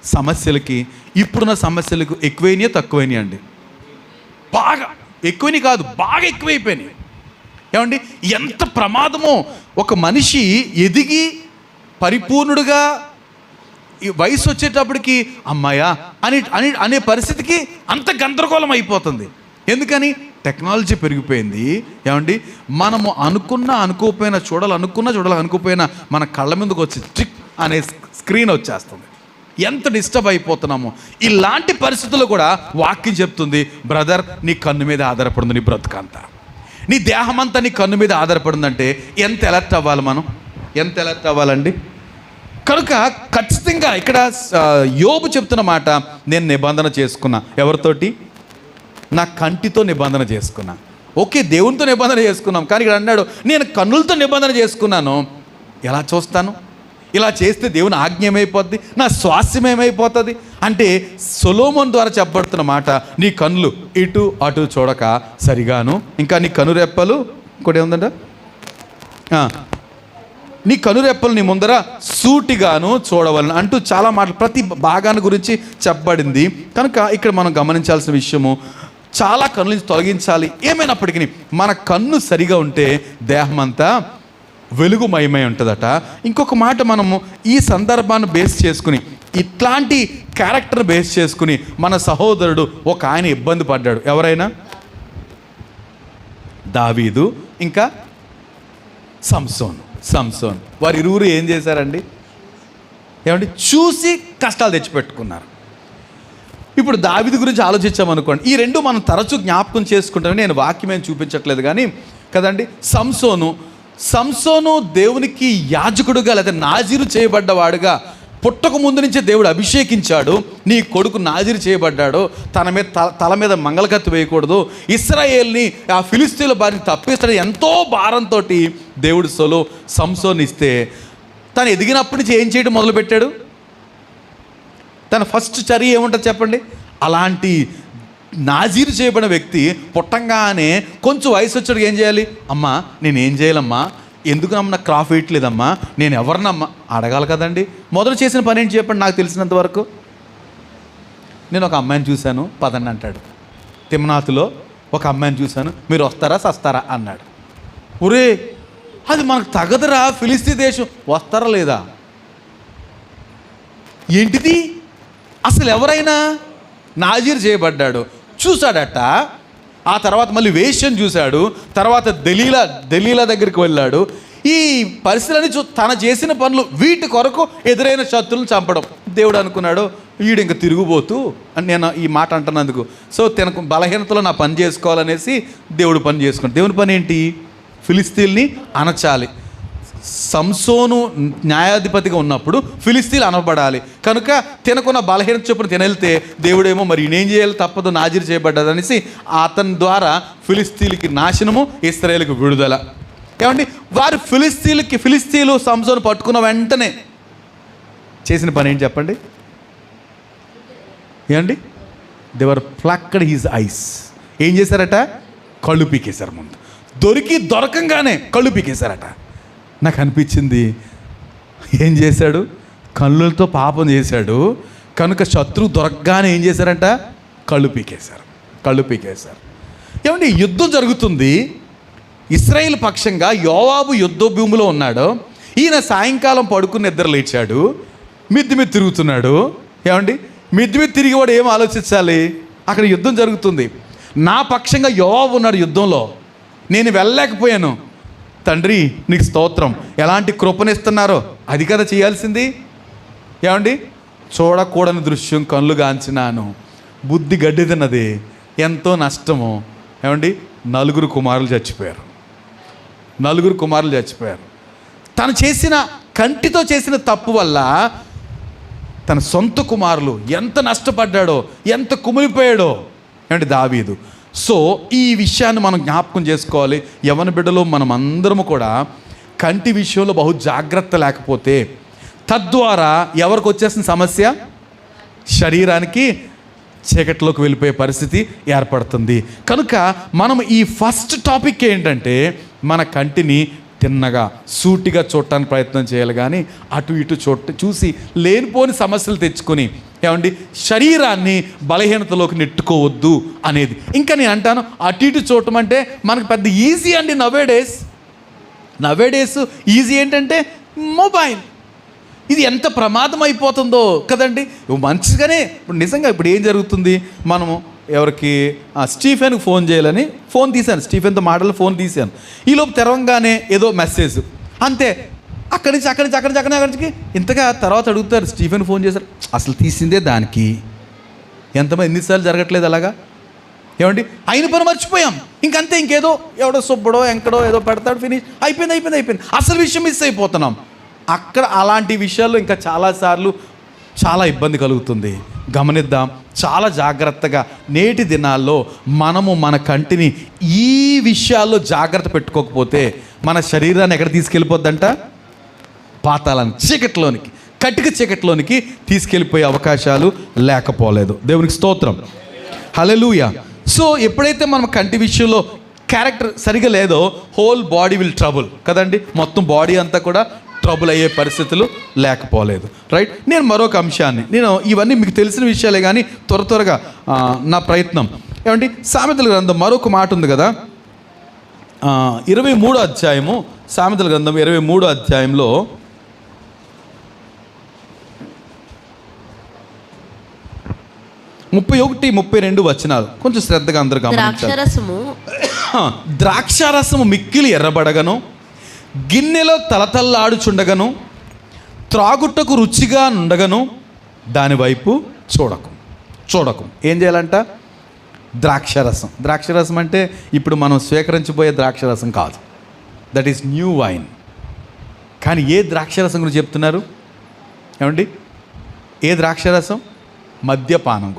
సమస్యలకి ఇప్పుడున్న సమస్యలకు ఎక్కువైనాయా తక్కువైనాయి అండి? బాగా ఎక్కువని కాదు, బాగా ఎక్కువైపోయినాయి. ఏమండి? ఎంత ప్రమాదమో. ఒక మనిషి ఎదిగి పరిపూర్ణుడుగా ఈ వయసు వచ్చేటప్పటికి అమ్మాయా అనే పరిస్థితికి అంత గందరగోళం అయిపోతుంది. ఎందుకని? టెక్నాలజీ పెరిగిపోయింది. ఏమండి? మనము అనుకోపోయినా చూడాలనుకోపోయినా మన కళ్ళ ముందుకు వచ్చి టిక్ అనే స్క్రీన్ వచ్చేస్తుంది. ఎంత డిస్టర్బ్ అయిపోతున్నామో. ఇలాంటి పరిస్థితుల్లో కూడా వాక్యం చెప్తుంది, బ్రదర్ నీ కన్ను మీద ఆధారపడింది నీ బ్రతుకంతా, నీ దేహం అంతా నీ కన్ను మీద ఆధారపడిందంటే ఎంత ఎలర్ట్ అవ్వాలి మనం? ఎంత ఎలర్ట్ అవ్వాలండి? కనుక ఖచ్చితంగా ఇక్కడ యోబు చెప్తున్న మాట, నేను నిబంధన చేసుకున్నా. ఎవరితోటి? నా కంటితో నిబంధన చేసుకున్నా. ఓకే, దేవునితో నిబంధన చేసుకున్నాం, కానీ ఇక్కడ అన్నాడు నేను కన్నులతో నిబంధన చేసుకున్నాను. ఎలా చూస్తాను? ఇలా చేస్తే దేవుని ఆజ్ఞ ఏమైపోద్ది, నా స్వాస్థ్యం ఏమైపోతుంది అంటే సొలొమోను ద్వారా చెప్పబడుతున్న మాట, నీ కన్నులు ఇటు అటు చూడక సరిగాను, ఇంకా నీ కనురెప్పలు ఇంకోటి ఏముందంట, నీ కనురెప్పలు నీ ముందర సూటిగాను చూడవలను అంటూ చాలా మాటలు ప్రతి భాగాన్ని గురించి చెప్పబడింది. కనుక ఇక్కడ మనం గమనించాల్సిన విషయము, చాలా కన్నుల నుంచి తొలగించాలి. ఏమైనప్పటికీ మన కన్ను సరిగా ఉంటే దేహం అంతా వెలుగుమయమై ఉంటుందట. ఇంకొక మాట, మనము ఈ సందర్భాన్ని బేస్ చేసుకుని, ఇట్లాంటి క్యారెక్టర్ని బేస్ చేసుకుని మన సహోదరుడు ఒక ఆయన ఇబ్బంది పడ్డాడు. ఎవరైనా? దావీదు ఇంకా సంసోన్ వారి ఇరువురు ఏం చేశారండి? ఏమంటే చూసి కష్టాలు తెచ్చిపెట్టుకున్నారు. ఇప్పుడు దావీదు గురించి ఆలోచించామనుకోండి, ఈ రెండు మనం తరచూ జ్ఞాపకం చేసుకుంటాం. నేను వాక్యమేం చూపించట్లేదు కానీ కదండి. సంసోను దేవునికి యాజకుడుగా లేదా నాజీరు చేయబడ్డవాడుగా పుట్టక ముందు నుంచే దేవుడు అభిషేకించాడు. నీ కొడుకు నాజీరు చేయబడ్డాడు, తల మీద మంగళకత్తి వేయకూడదు, ఇశ్రాయేల్ని ఆ ఫిలిస్తీన్ల బారిని తప్పిస్తాడు, ఎంతో భారంతో దేవుడు సంసోన్ ఇస్తే తను ఎదిగినప్పటి నుంచి ఏం చేయడం మొదలుపెట్టాడు? తన ఫస్ట్ చర్య ఏముంటుంది చెప్పండి? అలాంటి నాజీరు చేయబడిన వ్యక్తి పుట్టంగానే కొంచెం వయసు వచ్చాడు, ఏం చేయాలి? అమ్మా నేనేం చేయాలమ్మా, ఎందుకు నమ్మ నాకు క్రాఫ్ వేయట్లేదమ్మా, నేను ఎవరినమ్మా అడగాలి కదండి. మొదలు చేసిన పని ఏంటి చెప్పండి? నాకు తెలిసినంత వరకు నేను ఒక అమ్మాయిని చూశాను, పదండి అంటాడు. తిమ్నాథులో ఒక అమ్మాయిని చూశాను, మీరు వస్తారా సస్తారా అన్నాడు. ఒరే అది మనకు తగదురా, ఫిలిస్తీ దేశం, వస్తారా లేదా? ఏంటిది అసలు? ఎవరైనా నాజీరు చేయబడ్డాడు, చూశాడట. ఆ తర్వాత మళ్ళీ వేశ్యం చూశాడు, తర్వాత దలీలా దగ్గరికి వెళ్ళాడు. ఈ పరిస్థితులని తన చేసిన పనులు, వీటి కొరకు ఎదురైన శత్రువులను చంపడం. దేవుడు అనుకున్నాడు వీడు ఇంకా తిరుగుబోతూ అని నేను ఈ మాట అంటున్నందుకు. సో తనకు బలహీనతలో నా పని చేసుకోవాలనేసి దేవుడు పని చేసుకున్నాడు. దేవుని పని ఏంటి? ఫిలిస్తీన్ని అణచాలి. సంసోను న్యాయాధిపతిగా ఉన్నప్పుడు ఫిలిస్తీన్లు అనబడాలి. కనుక తినకున్న బలహీనత చొప్పున తినెళ్తే దేవుడేమో మరి నేనేం చేయాలి, తప్పదు, నాజీరు చేయబడ్డది అనేసి అతని ద్వారా ఫిలిస్తీన్లకి నాశనము, ఇశ్రాయేలుకి విడుదల. ఏమండి? వారు ఫిలిస్తీన్లు సంసోను పట్టుకున్న వెంటనే చేసిన పని ఏంటి చెప్పండి? ఏమండి? దేవర్ ప్లక్డ్ హిజ్ ఐస్. ఏం చేశారట? కళ్ళు పీకేశారు. ముందు దొరకంగానే కళ్ళు పీకేశారట. నాకు అనిపించింది, ఏం చేశాడు? కళ్ళులతో పాపం చేశాడు కనుక శత్రువు దొరకగానే ఏం చేశారంట? కళ్ళు పీకేశారు. ఏమండి, యుద్ధం జరుగుతుంది. ఇశ్రాయేల్ పక్షంగా యోవాబు యుద్ధ భూమిలో ఉన్నాడు. ఈయన సాయంకాలం పడుకుని నిద్ర లేచాడు, మిద్ది మీద తిరుగుతున్నాడు. ఏమండి, మిద్ది మీద తిరిగేవాడు ఏం ఆలోచించాలి? అక్కడ యుద్ధం జరుగుతుంది, నా పక్షంగా యోవాబు ఉన్నాడు యుద్ధంలో, నేను వెళ్ళలేకపోయాను. తండ్రి నీకు స్తోత్రం, ఎలాంటి కృపనిస్తున్నారో అది కదా చేయాల్సింది. ఏమండి, చూడకూడని దృశ్యం కళ్ళు గాంచినాను, బుద్ధి గడ్డి తిన్నది, ఎంతో నష్టము. ఏమండి, 4 కుమారులు చచ్చిపోయారు. తను చేసిన కంటితో చేసిన తప్పు వల్ల తన సొంత కుమారులు ఎంత నష్టపడ్డాడో, ఎంత కుమిలిపోయాడో. ఏమంటే దావీదు. సో ఈ విషయాన్ని మనం జ్ఞాపకం చేసుకోవాలి. యవన బిడ్డలో మనం అందరము కూడా కంటి విషయంలో బహు జాగ్రత్త లేకపోతే తద్వారా ఎవరికి వచ్చేసిన సమస్య? శరీరానికి చీకట్లోకి వెళ్ళిపోయే పరిస్థితి ఏర్పడుతుంది. కనుక మనం ఈ ఫస్ట్ టాపిక్ ఏంటంటే మన కంటిని తిన్నగా సూటిగా చూడటానికి ప్రయత్నం చేయాలి, కానీ అటు ఇటు చూసి లేనిపోని సమస్యలు తెచ్చుకొని ఏమండి శరీరాన్ని బలహీనతలోకి నెట్టుకోవద్దు అనేది. ఇంకా నేను అంటాను, అటు ఇటు చూడటం అంటే మనకు పెద్ద ఈజీ అండి. నవేడేస్ ఈజీ ఏంటంటే మొబైల్. ఇది ఎంత ప్రమాదం అయిపోతుందో కదండి. మంచిగానే ఇప్పుడు నిజంగా ఇప్పుడు ఏం జరుగుతుంది, మనము ఎవరికి స్టీఫెన్కి ఫోన్ చేయాలని ఫోన్ తీశాను, స్టీఫెన్తో మాటలు ఫోన్ తీశాను. ఈలోపు తెరవంగానే ఏదో మెసేజ్, అంతే. అక్కడి నుంచి ఇంతగా తర్వాత అడుగుతారు, స్టీఫెన్ ఫోన్ చేశారు, అసలు తీసిందే దానికి. ఎంతమంది ఎన్నిసార్లు జరగట్లేదు అలాగా? ఏమండి, అయిన పని మర్చిపోయాం, ఇంకంతే. ఇంకేదో ఎవడో సుబ్బడో ఎంకడో ఏదో పెడతాడు, ఫినిష్ అయిపోయింది. అసలు విషయం మిస్ అయిపోతున్నాం. అక్కడ అలాంటి విషయాల్లో ఇంకా చాలాసార్లు చాలా ఇబ్బంది కలుగుతుంది. గమనిద్దాం చాలా జాగ్రత్తగా. నేటి దినాల్లో మనము మన కంటిని ఈ విషయాల్లో జాగ్రత్త పెట్టుకోకపోతే మన శరీరాన్ని ఎక్కడ తీసుకెళ్ళిపోద్దంట? పాతాళానికి, చీకట్లోనికి, కటిక చీకట్లోనికి తీసుకెళ్ళిపోయే అవకాశాలు లేకపోలేదు. దేవునికి స్తోత్రం, హల్లెలూయా. సో ఎప్పుడైతే మనం కంటి విషయంలో క్యారెక్టర్ సరిగా లేదో హోల్ బాడీ విల్ ట్రబుల్ కదండి. మొత్తం బాడీ అంతా కూడా ట్రబుల్ అయ్యే పరిస్థితులు లేకపోలేదు. రైట్. నేను మరొక అంశాన్ని, నేను ఇవన్నీ మీకు తెలిసిన విషయాలే కానీ త్వరగా నా ప్రయత్నం. ఏమండి, సామెతల గ్రంథం మరొక మాట ఉంది కదా, 23వ అధ్యాయము, సామెతల గ్రంథం 23వ అధ్యాయంలో 31-32 వచనాలు కొంచెం శ్రద్ధగా అందరూ గమనించాలి. ద్రాక్షారసము మిక్కిలి ఎర్రబడగను, గిన్నెలో తలతల్లాడుచుండగను, త్రాగుటకు రుచిగా నుండగను, దాని వైపు చూడకు. ఏం చేయాలంట? ద్రాక్షరసం అంటే ఇప్పుడు మనం స్వీకరించబోయే ద్రాక్షరసం కాదు, దట్ ఈస్ న్యూ వైన్. కానీ ఏ ద్రాక్షరసం గురించి చెప్తున్నారు? ఏమండి, ఏ ద్రాక్షరసం? మద్యపానం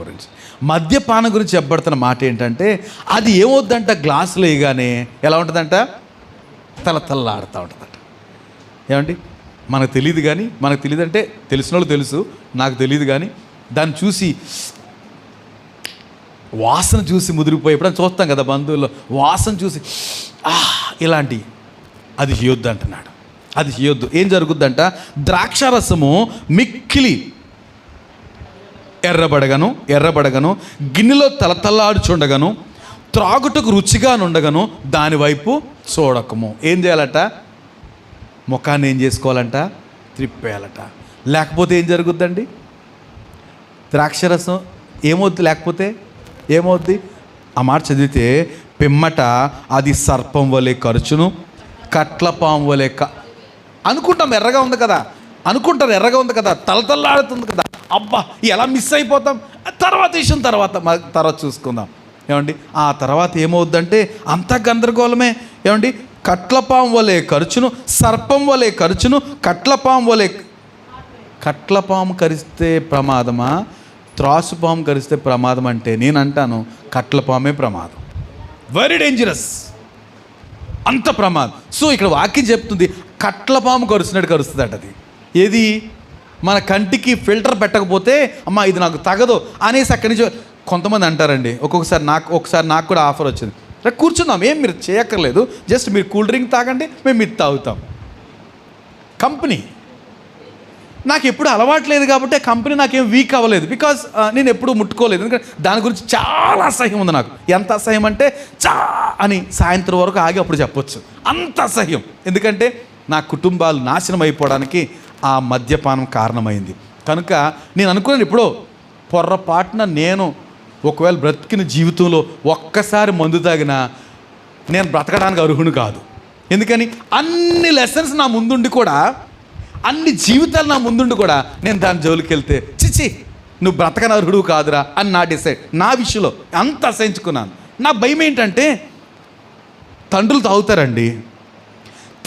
గురించి చెప్పబడుతున్న మాట ఏంటంటే, అది ఏమవుద్దంట, గ్లాసులో వేయగానే ఎలా ఉంటుందంట? తలతల్లాడుతూ ఉంటుందట. ఏమండి, మనకు తెలియదు కానీ, మనకు తెలియదు అంటే తెలిసిన వాళ్ళు తెలుసు, నాకు తెలియదు కానీ దాన్ని చూసి వాసన చూసి ముదిరిపోయి ఎప్పుడైనా చూస్తాం కదా బంధువుల్లో, వాసన చూసి ఇలాంటి అది చేయొద్దు అంటున్నాడు. అది చేయొద్దు. ఏం జరుగుద్దంట? ద్రాక్షారసము మిక్కిలి ఎర్రబడగను, గిన్నెలో తలతల్లాడుచుండగను, త్రాగుటకు రుచిగా నుండగను, దాని వైపు చూడకము. ఏం చేయాలట? ముఖాన్ని ఏం చేసుకోవాలంట? త్రిప్పేయాలట. లేకపోతే ఏం జరుగుద్దండి? ద్రాక్షరసం ఏమవుద్ది? లేకపోతే ఏమవుద్ది? ఆ మాట చదివితే, పిమ్మట అది సర్పం వలె ఖర్చును, కట్లపాము వలె అనుకుంటాం. ఎర్రగా ఉంది కదా, తలతల్లాడుతుంది కదా, అబ్బా ఎలా మిస్ అయిపోతాం, తర్వాత చూసుకుందాం. ఏమండి, ఆ తర్వాత ఏమవుద్దంటే అంత గందరగోళమే. ఏమండి, కట్లపాము వలె ఖర్చును, సర్పం వలె ఖర్చును, కట్లపాము కరిస్తే ప్రమాదమా, త్రాసుపాము కరిస్తే ప్రమాదం అంటే నేను అంటాను కట్లపామే ప్రమాదం. వెరీ డేంజరస్, అంత ప్రమాదం. సో ఇక్కడ వాక్యం చెప్తుంది కట్లపాము కరుస్తున్నట్టు కరుస్తుందట. అది ఏది? మన కంటికి ఫిల్టర్ పెట్టకపోతే అమ్మా ఇది నాకు తగదు అనేసి అక్కడి నుంచి కొంతమంది అంటారండి. ఒకసారి నాకు కూడా ఆఫర్ వచ్చింది, కూర్చుందాం, ఏం మీరు చేయక్కర్లేదు, జస్ట్ మీరు కూల్ డ్రింక్ తాగండి, మేము ఇది తాగుతాం. కంపెనీ నాకు ఎప్పుడు అలవాటు లేదు కాబట్టి ఆ కంపెనీ నాకేం వీక్ అవ్వలేదు. బికాజ్ నేను ఎప్పుడూ ముట్టుకోలేదు. ఎందుకంటే దాని గురించి చాలా అసహ్యం ఉంది నాకు. ఎంత అసహ్యం అంటే అని సాయంత్రం వరకు ఆగి అప్పుడు చెప్పొచ్చు, అంత అసహ్యం. ఎందుకంటే నా కుటుంబాలు నాశనం అయిపోవడానికి ఆ మద్యపానం కారణమైంది. కనుక నేను అనుకున్నాను ఎప్పుడో పొర్రపాటున నేను ఒకవేళ బ్రతికిన జీవితంలో ఒక్కసారి మందు తాగినా నేను బ్రతకడానికి అర్హుని కాదు. ఎందుకని అన్ని లెసన్స్ నా ముందుండి కూడా, అన్ని జీవితాలు నా ముందుండి కూడా నేను దాని జోలికి వెళ్తే చిచి నువ్వు బ్రతకని అర్హుడు కాదురా అని నా డిసైడ్, నా విషయంలో అంత అసహించుకున్నాను. నా భయం ఏంటంటే తండ్రులు తాగుతారండి,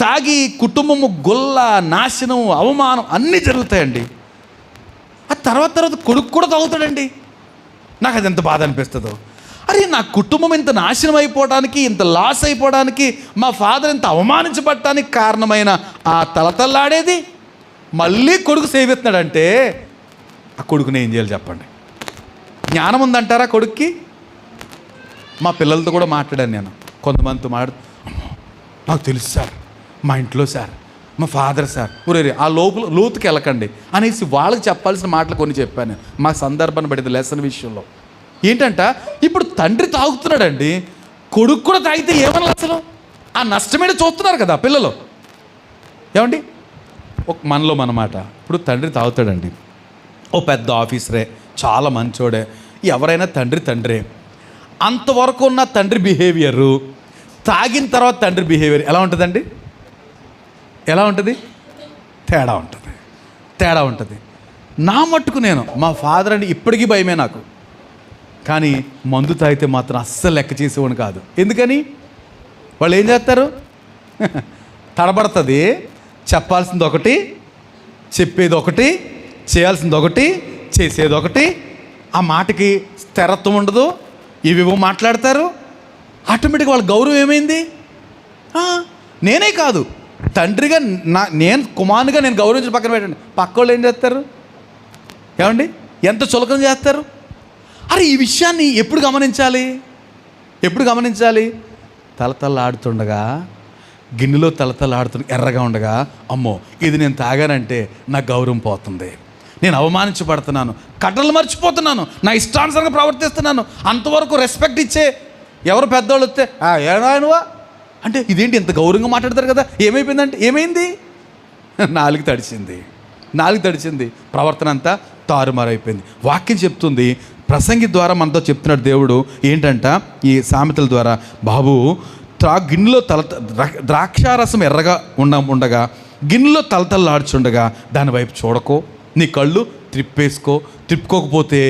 తాగి కుటుంబము గొల్ల, నాశనం, అవమానం అన్నీ జరుగుతాయండి. ఆ తర్వాత కొడుకు కూడా తాగుతాడండి. నాకు అది ఎంత బాధ అనిపిస్తుందో. అరే నా కుటుంబం ఇంత నాశనం అయిపోవడానికి, ఇంత లాస్ అయిపోవడానికి, మా ఫాదర్ ఇంత అవమానించబడటానికి కారణమైన ఆ తలతల్లాడేది మళ్ళీ కొడుకు సేవిస్తున్నాడంటే ఆ కొడుకుని ఏం చేయాలి చెప్పండి? జ్ఞానం ఉందంటారా కొడుక్కి? మా పిల్లలతో కూడా మాట్లాడాను నేను. కొంతమందితో నాకు తెలుసు సార్, మా ఇంట్లో సార్, మా ఫాదర్ సార్, ఊరే ఆ లోతుకి వెళ్ళకండి అనేసి వాళ్ళకి చెప్పాల్సిన మాటలు కొన్ని చెప్పాను నేను. మా సందర్భాన్ని పడింది లెసన్ విషయంలో. ఏంటంట ఇప్పుడు తండ్రి తాగుతున్నాడండి, కొడుకు కూడా తాగితే ఏమన్నా అసలు ఆ నష్టమేదో చూస్తున్నారు కదా పిల్లలు. ఏమండి మనలో మనమాట. ఇప్పుడు తండ్రి తాగుతాడండి, ఓ పెద్ద ఆఫీసరే, చాలా మంచోడే, ఎవరైనా తండ్రే. అంతవరకు ఉన్న తండ్రి బిహేవియరు తాగిన తర్వాత తండ్రి బిహేవియర్ ఎలా ఉంటుందండి? ఎలా ఉంటుంది? తేడా ఉంటుంది. నా మట్టుకు నేను మా ఫాదర్ అంటే ఇప్పటికీ భయమే నాకు. కానీ మందు తాగితే మాత్రం అస్సలు లెక్క చేసేవాడు కాదు. ఎందుకని? వాళ్ళు ఏం చేస్తారు? తడబడుతుంది. చెప్పాల్సింది ఒకటి, చెప్పేది ఒకటి, చేయాల్సింది ఒకటి, చేసేది ఒకటి. ఆ మాటకి స్థిరత్వం ఉండదు. ఇవివో మాట్లాడతారు. ఆటోమేటిక్గా వాళ్ళ గౌరవం ఏమైంది? నేనే కాదు, తండ్రిగా నేను కుమారునిగా నేను గౌరవించిన పక్కన పెట్టండి, పక్క వాళ్ళు ఏం చేస్తారు? ఏమండి ఎంత చులకన చేస్తారు? అరే ఈ విషయాన్ని ఎప్పుడు గమనించాలి? తలతల్లాడుతుండగా, గిన్నెలో తలతల్లాడుతుండగా, ఎర్రగా ఉండగా, అమ్మో ఇది నేను తాగానంటే నా గౌరవం పోతుంది, నేను అవమానించబడుతున్నాను, కట్టలు మర్చిపోతున్నాను, నా ఇష్టానుసారంగా ప్రవర్తిస్తున్నాను. అంతవరకు రెస్పెక్ట్ ఇచ్చే ఎవరు పెద్దవాళ్ళు వస్తే ఏనాయనువా అంటే ఇదేంటి ఇంత గౌరవంగా మాట్లాడతారు కదా, ఏమైపోయిందంటే ఏమైంది? నాలుగు తడిచింది, ప్రవర్తన అంతా తారుమారైపోయింది. వాక్యం చెప్తుంది, ప్రసంగి ద్వారా మనతో చెప్తున్నాడు దేవుడు ఏంటంట, ఈ సామెతల ద్వారా, బాబు గిన్నెలో ద్రాక్షారసం ఎర్రగా ఉండగా, గిన్నెలో తలతల్లాడుచుండగా దాని వైపు చూడకో, నీ కళ్ళు తిప్పుకోకపోతే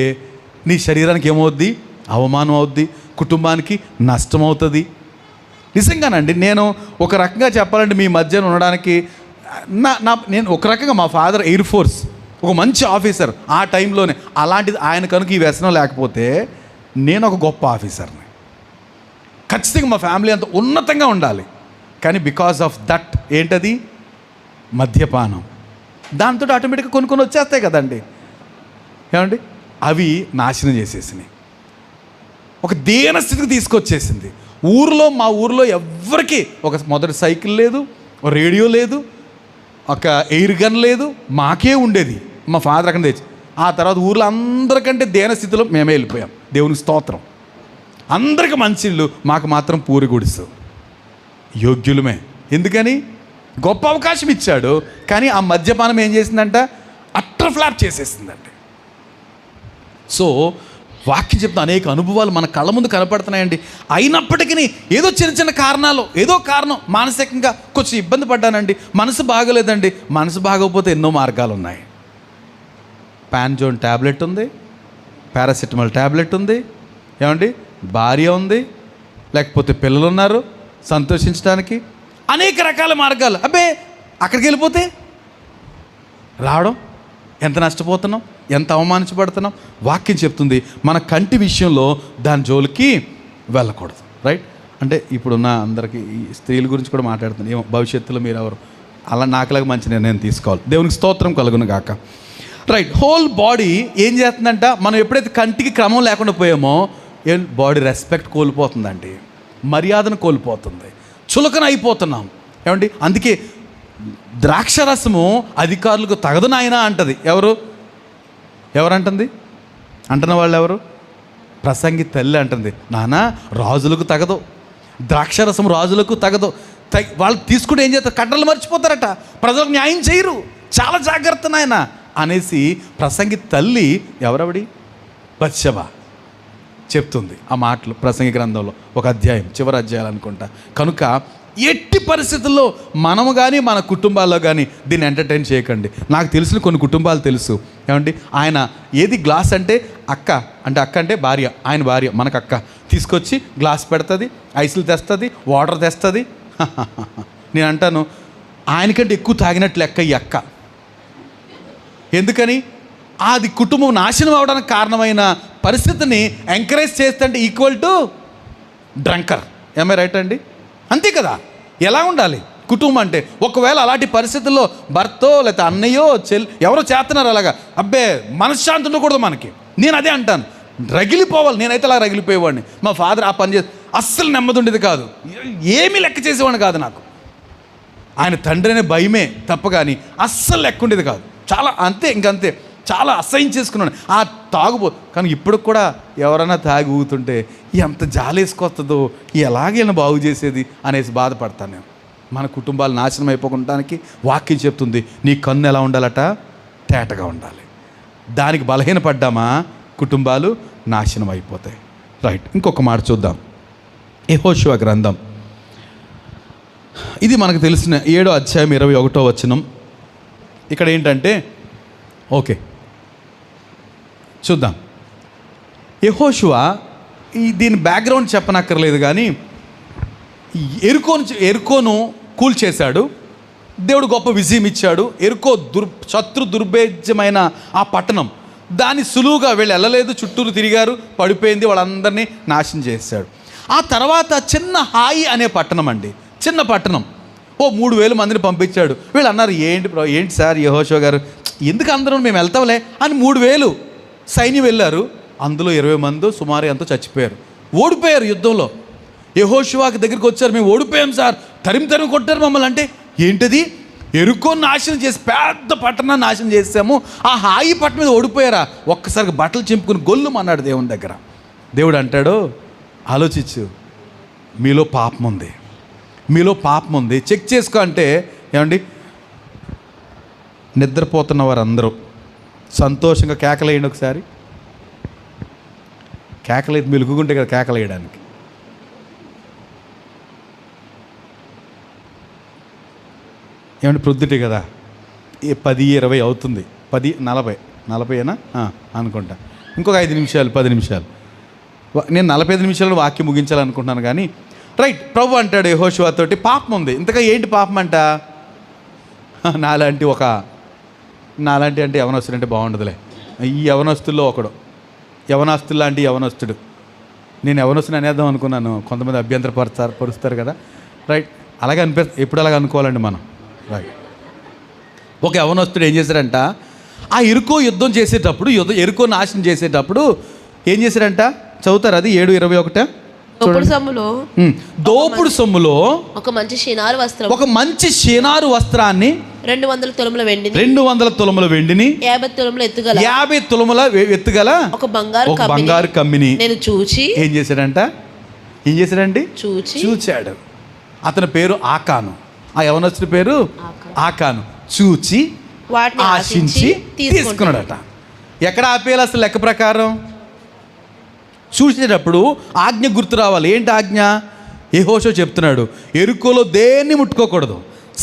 నీ శరీరానికి ఏమవుద్ది? అవమానం అవుద్ది, కుటుంబానికి నష్టం అవుతుంది. నిజంగానండి, నేను ఒక రకంగా చెప్పాలంటే మీ మధ్యన ఉండడానికి నేను ఒక రకంగా మా ఫాదర్ ఎయిర్ ఫోర్స్, ఒక మంచి ఆఫీసర్ ఆ టైంలోనే. అలాంటిది ఆయన కనుక ఈ వ్యసనం లేకపోతే నేను ఒక గొప్ప ఆఫీసర్ని. ఖచ్చితంగా మా ఫ్యామిలీ అంత ఉన్నతంగా ఉండాలి. కానీ బికాస్ ఆఫ్ దట్ ఏంటది? మద్యపానం. దాంతో ఆటోమేటిక్గా కొన్ని వచ్చేస్తాయి కదండి. ఏమండి అవి నాశనం చేసేసినాయి, ఒక దీన స్థితికి తీసుకొచ్చేసింది. మా ఊరిలో ఎవ్వరికి ఒక మొదటి సైకిల్ లేదు, ఒక రేడియో లేదు, ఒక ఎయిర్ గన్ లేదు. మాకే ఉండేది, మా ఫాదర్ అక్కడ తెచ్చి. ఆ తర్వాత ఊర్లో అందరికంటే దీన స్థితిలో మేమే వెళ్ళిపోయాం. దేవునికి స్తోత్రం. అందరికి మంచి ఇల్లు, మాకు మాత్రం పూరి గుడిసు. యోగ్యులమే. ఎందుకని? గొప్ప అవకాశం ఇచ్చాడు. కానీ ఆ మద్యపానం ఏం చేసిందంట? Utter flop చేసేసిందండి. సో వాక్యం చెప్తున్న అనేక అనుభవాలు మన కళ్ళ ముందు కనపడుతున్నాయండి. అయినప్పటికీ ఏదో చిన్న కారణాలు, ఏదో కారణం మానసికంగా కొంచెం ఇబ్బంది పడ్డానండి, మనసు బాగోలేదండి. మనసు బాగోకపోతే ఎన్నో మార్గాలు ఉన్నాయి. పాన్జోన్ ట్యాబ్లెట్ ఉంది, పారాసిటమాల్ ట్యాబ్లెట్ ఉంది, ఏమండి భార్య ఉంది, లేకపోతే పిల్లలు ఉన్నారు సంతోషించడానికి, అనేక రకాల మార్గాలు. అబ్బే అక్కడికి వెళ్ళిపోతే రావడం ఎంత నష్టపోతున్నాం, ఎంత అవమానించబడుతున్నాం. వాక్యం చెప్తుంది మన కంటి విషయంలో దాని జోలికి వెళ్ళకూడదు. రైట్? అంటే ఇప్పుడున్న అందరికీ ఈ స్త్రీల గురించి కూడా మాట్లాడుతున్నాను. ఏమో భవిష్యత్తులో మీరు ఎవరు అలా నాకులాగా మంచి నిర్ణయం తీసుకోవాలి. దేవునికి స్తోత్రం కలుగును గాక. రైట్? హోల్ బాడీ ఏం చేస్తుందంట, మనం ఎప్పుడైతే కంటికి క్రమం లేకుండా పోయామో బాడీ రెస్పెక్ట్ కోల్పోతుందండి, మర్యాదను కోల్పోతుంది, చులకన అయిపోతున్నాం. ఏమండి అందుకే ద్రాక్షరసము అధికారులకు తగదు నాయనా అంటది. ఎవరంటుంది? అంటున్న వాళ్ళు ఎవరు? ప్రసంగి తల్లి అంటుంది, నాన్న రాజులకు తగదు, ద్రాక్షరసం రాజులకు తగదు. వాళ్ళు తీసుకుంటే ఏం చేస్తారు? కట్టలు మర్చిపోతారట, ప్రజలకు న్యాయం చేయరు, చాలా జాగ్రత్త నాయన అనేసి ప్రసంగి తల్లి ఎవరవడి? బత్షెబ చెప్తుంది ఆ మాటలు ప్రసంగి గ్రంథంలో ఒక అధ్యాయం, చివరి అధ్యాయాలు అనుకుంటా. కనుక ఎట్టి పరిస్థితుల్లో మనము కానీ మన కుటుంబాల్లో కానీ దీన్ని ఎంటర్టైన్ చేయకండి. నాకు తెలిసిన కొన్ని కుటుంబాలు తెలుసు. ఏమండి, ఆయన ఏది గ్లాస్ అంటే అక్క అంటే భార్య, ఆయన భార్య మనకు అక్క తీసుకొచ్చి గ్లాస్ పెడుతుంది, ఐసులు తెస్తుంది, వాటర్ తెస్తుంది. నేను అంటాను ఆయనకంటే ఎక్కువ తాగినట్లు లెక్క ఈ అక్క. ఎందుకని? అది కుటుంబం నాశనం అవడానికి కారణమైన పరిస్థితిని ఎంకరేజ్ చేస్తుంటే ఈక్వల్ టు డ్రంకర్. ఏమై రైట్ అండి? అంతే కదా. ఎలా ఉండాలి కుటుంబం అంటే? ఒకవేళ అలాంటి పరిస్థితుల్లో భర్తో లేకపోతే అన్నయ్యో ఎవరో చేస్తున్నారు అలాగా, అబ్బే మనశ్శాంతి ఉండకూడదు మనకి. నేను అదే అంటాను, రగిలిపోవాలి. నేనైతే అలా రగిలిపోయేవాడిని. మా ఫాదర్ ఆ పని చేసి అస్సలు నెమ్మది ఉండేది కాదు, ఏమీ లెక్క చేసేవాడిని కాదు. నాకు ఆయన తండ్రి అనే భయమే తప్ప కానీ అస్సలు లెక్క ఉండేది కాదు. చాలా ఇంకంతే చాలా అసహ్యం చేసుకున్నాను ఆ కానీ ఇప్పుడు కూడా ఎవరైనా తాగి ఊగుతుంటే ఎంత జాలేసుకొస్తుందో, ఎలాగైనా బాగు చేసేది అనేసి బాధపడతాను నేను. మన కుటుంబాలు నాశనం అయిపోకుండా వాక్యం చెప్తుంది, నీ కన్ను ఎలా ఉండాలట? తేటగా ఉండాలి. దానికి బలహీనపడ్డామా కుటుంబాలు నాశనం అయిపోతాయి. రైట్, ఇంకొక మాట చూద్దాం. యెహోషువ గ్రంథం, ఇది మనకు తెలిసిన 7వ అధ్యాయం 21వ వచనం. ఇక్కడ ఏంటంటే, ఓకే చూద్దాం. యెహోషువ దీని బ్యాక్గ్రౌండ్ చెప్పనక్కర్లేదు కానీ ఎరుకోను కూల్చేశాడు. దేవుడు గొప్ప విజయం ఇచ్చాడు. ఎరుకో శత్రు దుర్భేద్యమైన ఆ పట్టణం, దాన్ని సులువుగా వీళ్ళు వెళ్ళలేదు, చుట్టూరు తిరిగారు, పడిపోయింది, వాళ్ళందరినీ నాశనం చేశాడు. ఆ తర్వాత చిన్న హాయి అనే పట్టణం అండి, చిన్న పట్టణం, 3,000 మందిని పంపించాడు. వీళ్ళు అన్నారు, ఏంటి సార్ యెహోషువ గారు, ఎందుకు అందరం మేము వెళ్తాంలే అని 3,000 సైన్యం వెళ్ళారు. అందులో 20 మంది సుమారు ఎంతో చచ్చిపోయారు, ఓడిపోయారు యుద్ధంలో. యెహోషువకి దగ్గరికి వచ్చారు, మేము ఓడిపోయాం సార్, తరిమి కొట్టారు మమ్మల్ని. అంటే ఏంటది? ఎరుకో నాశనం చేసి పెద్ద పట్టణాన్ని నాశనం చేసాము, ఆ హాయి పట్టణం మీద ఓడిపోయారా? ఒక్కసారి బట్టలు చింపుకుని గొల్లు అన్నాడు దేవుని దగ్గర. దేవుడు అంటాడు, ఆలోచించు, మీలో పాపం ఉంది, చెక్ చేసుకో. అంటే ఏమండి, నిద్రపోతున్న వారందరూ సంతోషంగా కేకలేయండి ఒకసారి. కేకలేదు, మెలుగుంటే కదా కేకలేయడానికి. ఏమంటే ప్రొద్దుటే కదా, 10:20 అవుతుంది, 10:40 అనుకుంటా. ఇంకొక 5 నిమిషాలు 10 నిమిషాలు. నేను 45 నిమిషాలు వాక్యం ముగించాలనుకుంటున్నాను కానీ రైట్. ప్రభు అంటాడు యెహోషువతోటి, పాపం ఉంది. ఇంతగా ఏంటి పాపం అంట? నాలాంటి అంటే యవనస్తుడు అంటే బాగుండదులే, ఈ యవనస్తుల్లో ఒకడు, యవనస్తులు లాంటి యవనస్తుడు. నేను యవనస్తుని అనేద్దాం అనుకున్నాను, కొంతమంది పరుస్తారు కదా. రైట్, అలాగే ఎప్పుడు అలాగే అనుకోవాలండి మనం. రైట్, ఒక యవనస్తుడు ఏం చేశాడంట, ఆ ఎరుకో యుద్ధం చేసేటప్పుడు, ఎరుకో నాశనం చేసేటప్పుడు ఏం చేశాడంట? చదువుతారు అది 7:21. దోపుడు సొమ్ములో ఒక మంచి షినారు వస్త్రాన్ని 200 తులముల వెండిని 50 తులముల ఎత్తుగల ఒక బంగారు కమ్మిని నేను చూచి ఏం చేశాడండి? చూచాడు. అతని పేరు ఆకాను, ఆ యవనస్తుడి పేరు ఆకాను. చూచి ఆశించి తీసుకున్నాడట. ఎక్కడ ఆపేయాలి అసలు? లెక్క ప్రకారం చూసేటప్పుడు ఆజ్ఞ గుర్తు రావాలి. ఏంటి ఆజ్ఞ? యెహోషువ చెప్తున్నాడు, ఎరుకోలో దేన్ని ముట్టుకోకూడదు,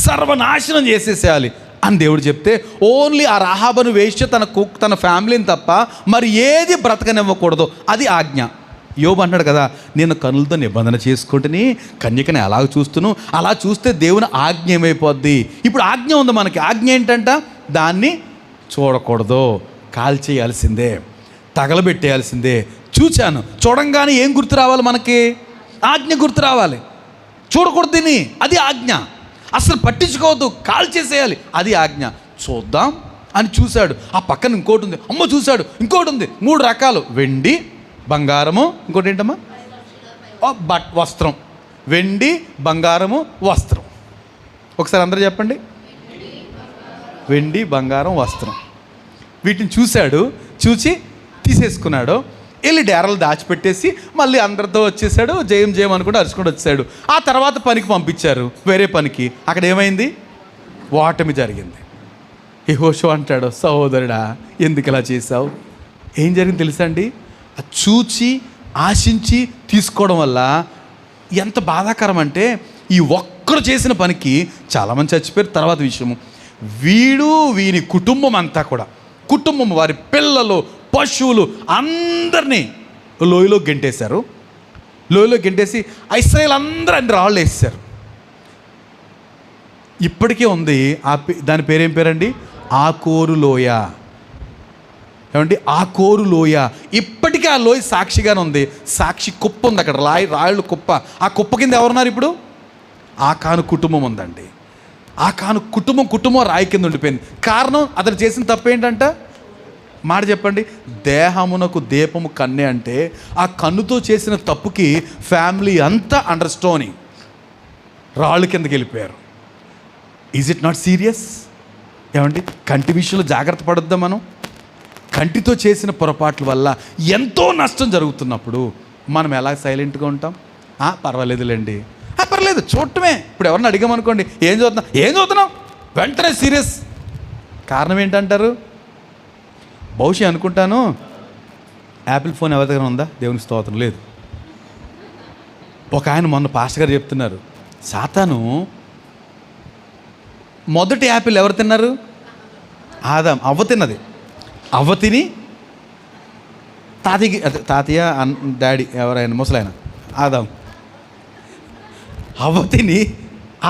సర్వనాశనం చేసేసేయాలి అని దేవుడు చెప్తే, ఓన్లీ ఆ రాహాబను వేశ్య తన ఫ్యామిలీని తప్ప మరి ఏది బ్రతకనివ్వకూడదు, అది ఆజ్ఞ. యోబు అంటాడు కదా, నేను కనులతో నిబంధన చేసుకుంటుని కన్యకని అలాగ చూస్తును, అలా చూస్తే దేవుని ఆజ్ఞ ఏమైపోద్ది? ఇప్పుడు ఆజ్ఞ ఉంది మనకి. ఆజ్ఞ ఏంటంట? దాన్ని చూడకూడదు, కాల్చేయాల్సిందే, తగలబెట్టేయాల్సిందే. చూచాను, చూడంగానే ఏం గుర్తు రావాలి మనకి? ఆజ్ఞ గుర్తు రావాలి. చూడకూడదు దీన్ని, అది ఆజ్ఞ. అసలు పట్టించుకోవద్దు, కాల్ చేసేయాలి, అది ఆజ్ఞ. చూద్దాం అని చూశాడు. ఆ పక్కన ఇంకోటి ఉంది, అమ్మ చూశాడు, ఇంకోటి ఉంది. 3 రకాలు: వెండి, బంగారము, ఇంకోటి ఏంటమ్మా? వస్త్రం. వెండి, బంగారము, వస్త్రం. ఒకసారి అందరూ చెప్పండి. వెండి, బంగారం, వస్త్రం. వీటిని చూసి తీసేసుకున్నాడు. వెళ్ళి డేరాలు దాచిపెట్టేసి మళ్ళీ అందరితో వచ్చేసాడు. జయం అనుకుంటూ అరుచుకుంటూ వచ్చాడు. ఆ తర్వాత పనికి పంపించారు, వేరే పనికి. అక్కడ ఏమైంది? ఓటమి జరిగింది. యెహోషువ అంటాడు, సహోదరుడా ఎందుకు ఇలా చేశావు? ఏం జరిగింది తెలుసా అండి? చూచి ఆశించి తీసుకోవడం వల్ల ఎంత బాధాకరం అంటే, ఈ ఒక్కరు చేసిన పనికి చాలామంది చచ్చిపోయారు. తర్వాత విషయము, వీని కుటుంబం అంతా కూడా, కుటుంబం, వారి పిల్లలు, పశువులు అందరినీ లోయలో గెంటేశారు. లోయలో గెంటేసి ఇశ్రాయేలు అందరూ అన్ని రాళ్ళు వేసేసారు. ఇప్పటికే ఉంది దాని పేరేం పేరండి? ఆకోరు లోయ. ఏమండి? ఆకోరు లోయ. ఇప్పటికీ ఆ లోయ సాక్షిగానే ఉంది. సాక్షి కుప్ప ఉంది అక్కడ, రాళ్ళు కుప్ప. ఆ కుప్ప కింద ఎవరున్నారు ఇప్పుడు? ఆకాను కుటుంబం ఉందండి. ఆకాను కుటుంబం రాయి కింద ఉండిపోయింది. కారణం అతను చేసిన తప్పు ఏంటంట? మాట చెప్పండి. దేహమునకు దీపము కన్నే అంటే ఆ కన్నుతో చేసిన తప్పుకి ఫ్యామిలీ అంతా అండర్ స్టోనింగ్, రాళ్ళు కిందకి వెళ్ళిపోయారు. Is it not serious? ఏమండి? కంటి విషయంలో జాగ్రత్త పడొద్దా మనం? కంటితో చేసిన పొరపాట్ల వల్ల ఎంతో నష్టం జరుగుతున్నప్పుడు మనం ఎలా సైలెంట్గా ఉంటాం? పర్వాలేదులేండి, పర్లేదు చూడటమే. ఇప్పుడు ఎవరిని అడిగామనుకోండి, ఏం చదువుతున్నాం వెంటనే సీరియస్. కారణం ఏంటంటారు? బహుశా అనుకుంటాను, యాపిల్ ఫోన్ ఎవరి దగ్గర ఉందా? దేవుని స్తోత్రం లేదు. ఒక ఆయన మొన్న పాస్టర్ గారు చెప్తున్నారు, సాతాను మొదటి యాపిల్ ఎవరు తిన్నారు? ఆదాం. అవ్వ తిన్నది. అవ్వ తిని తాతయ్య డాడీ ఎవరైనా ముసలాయన ఆదాం, అవ్వ తిని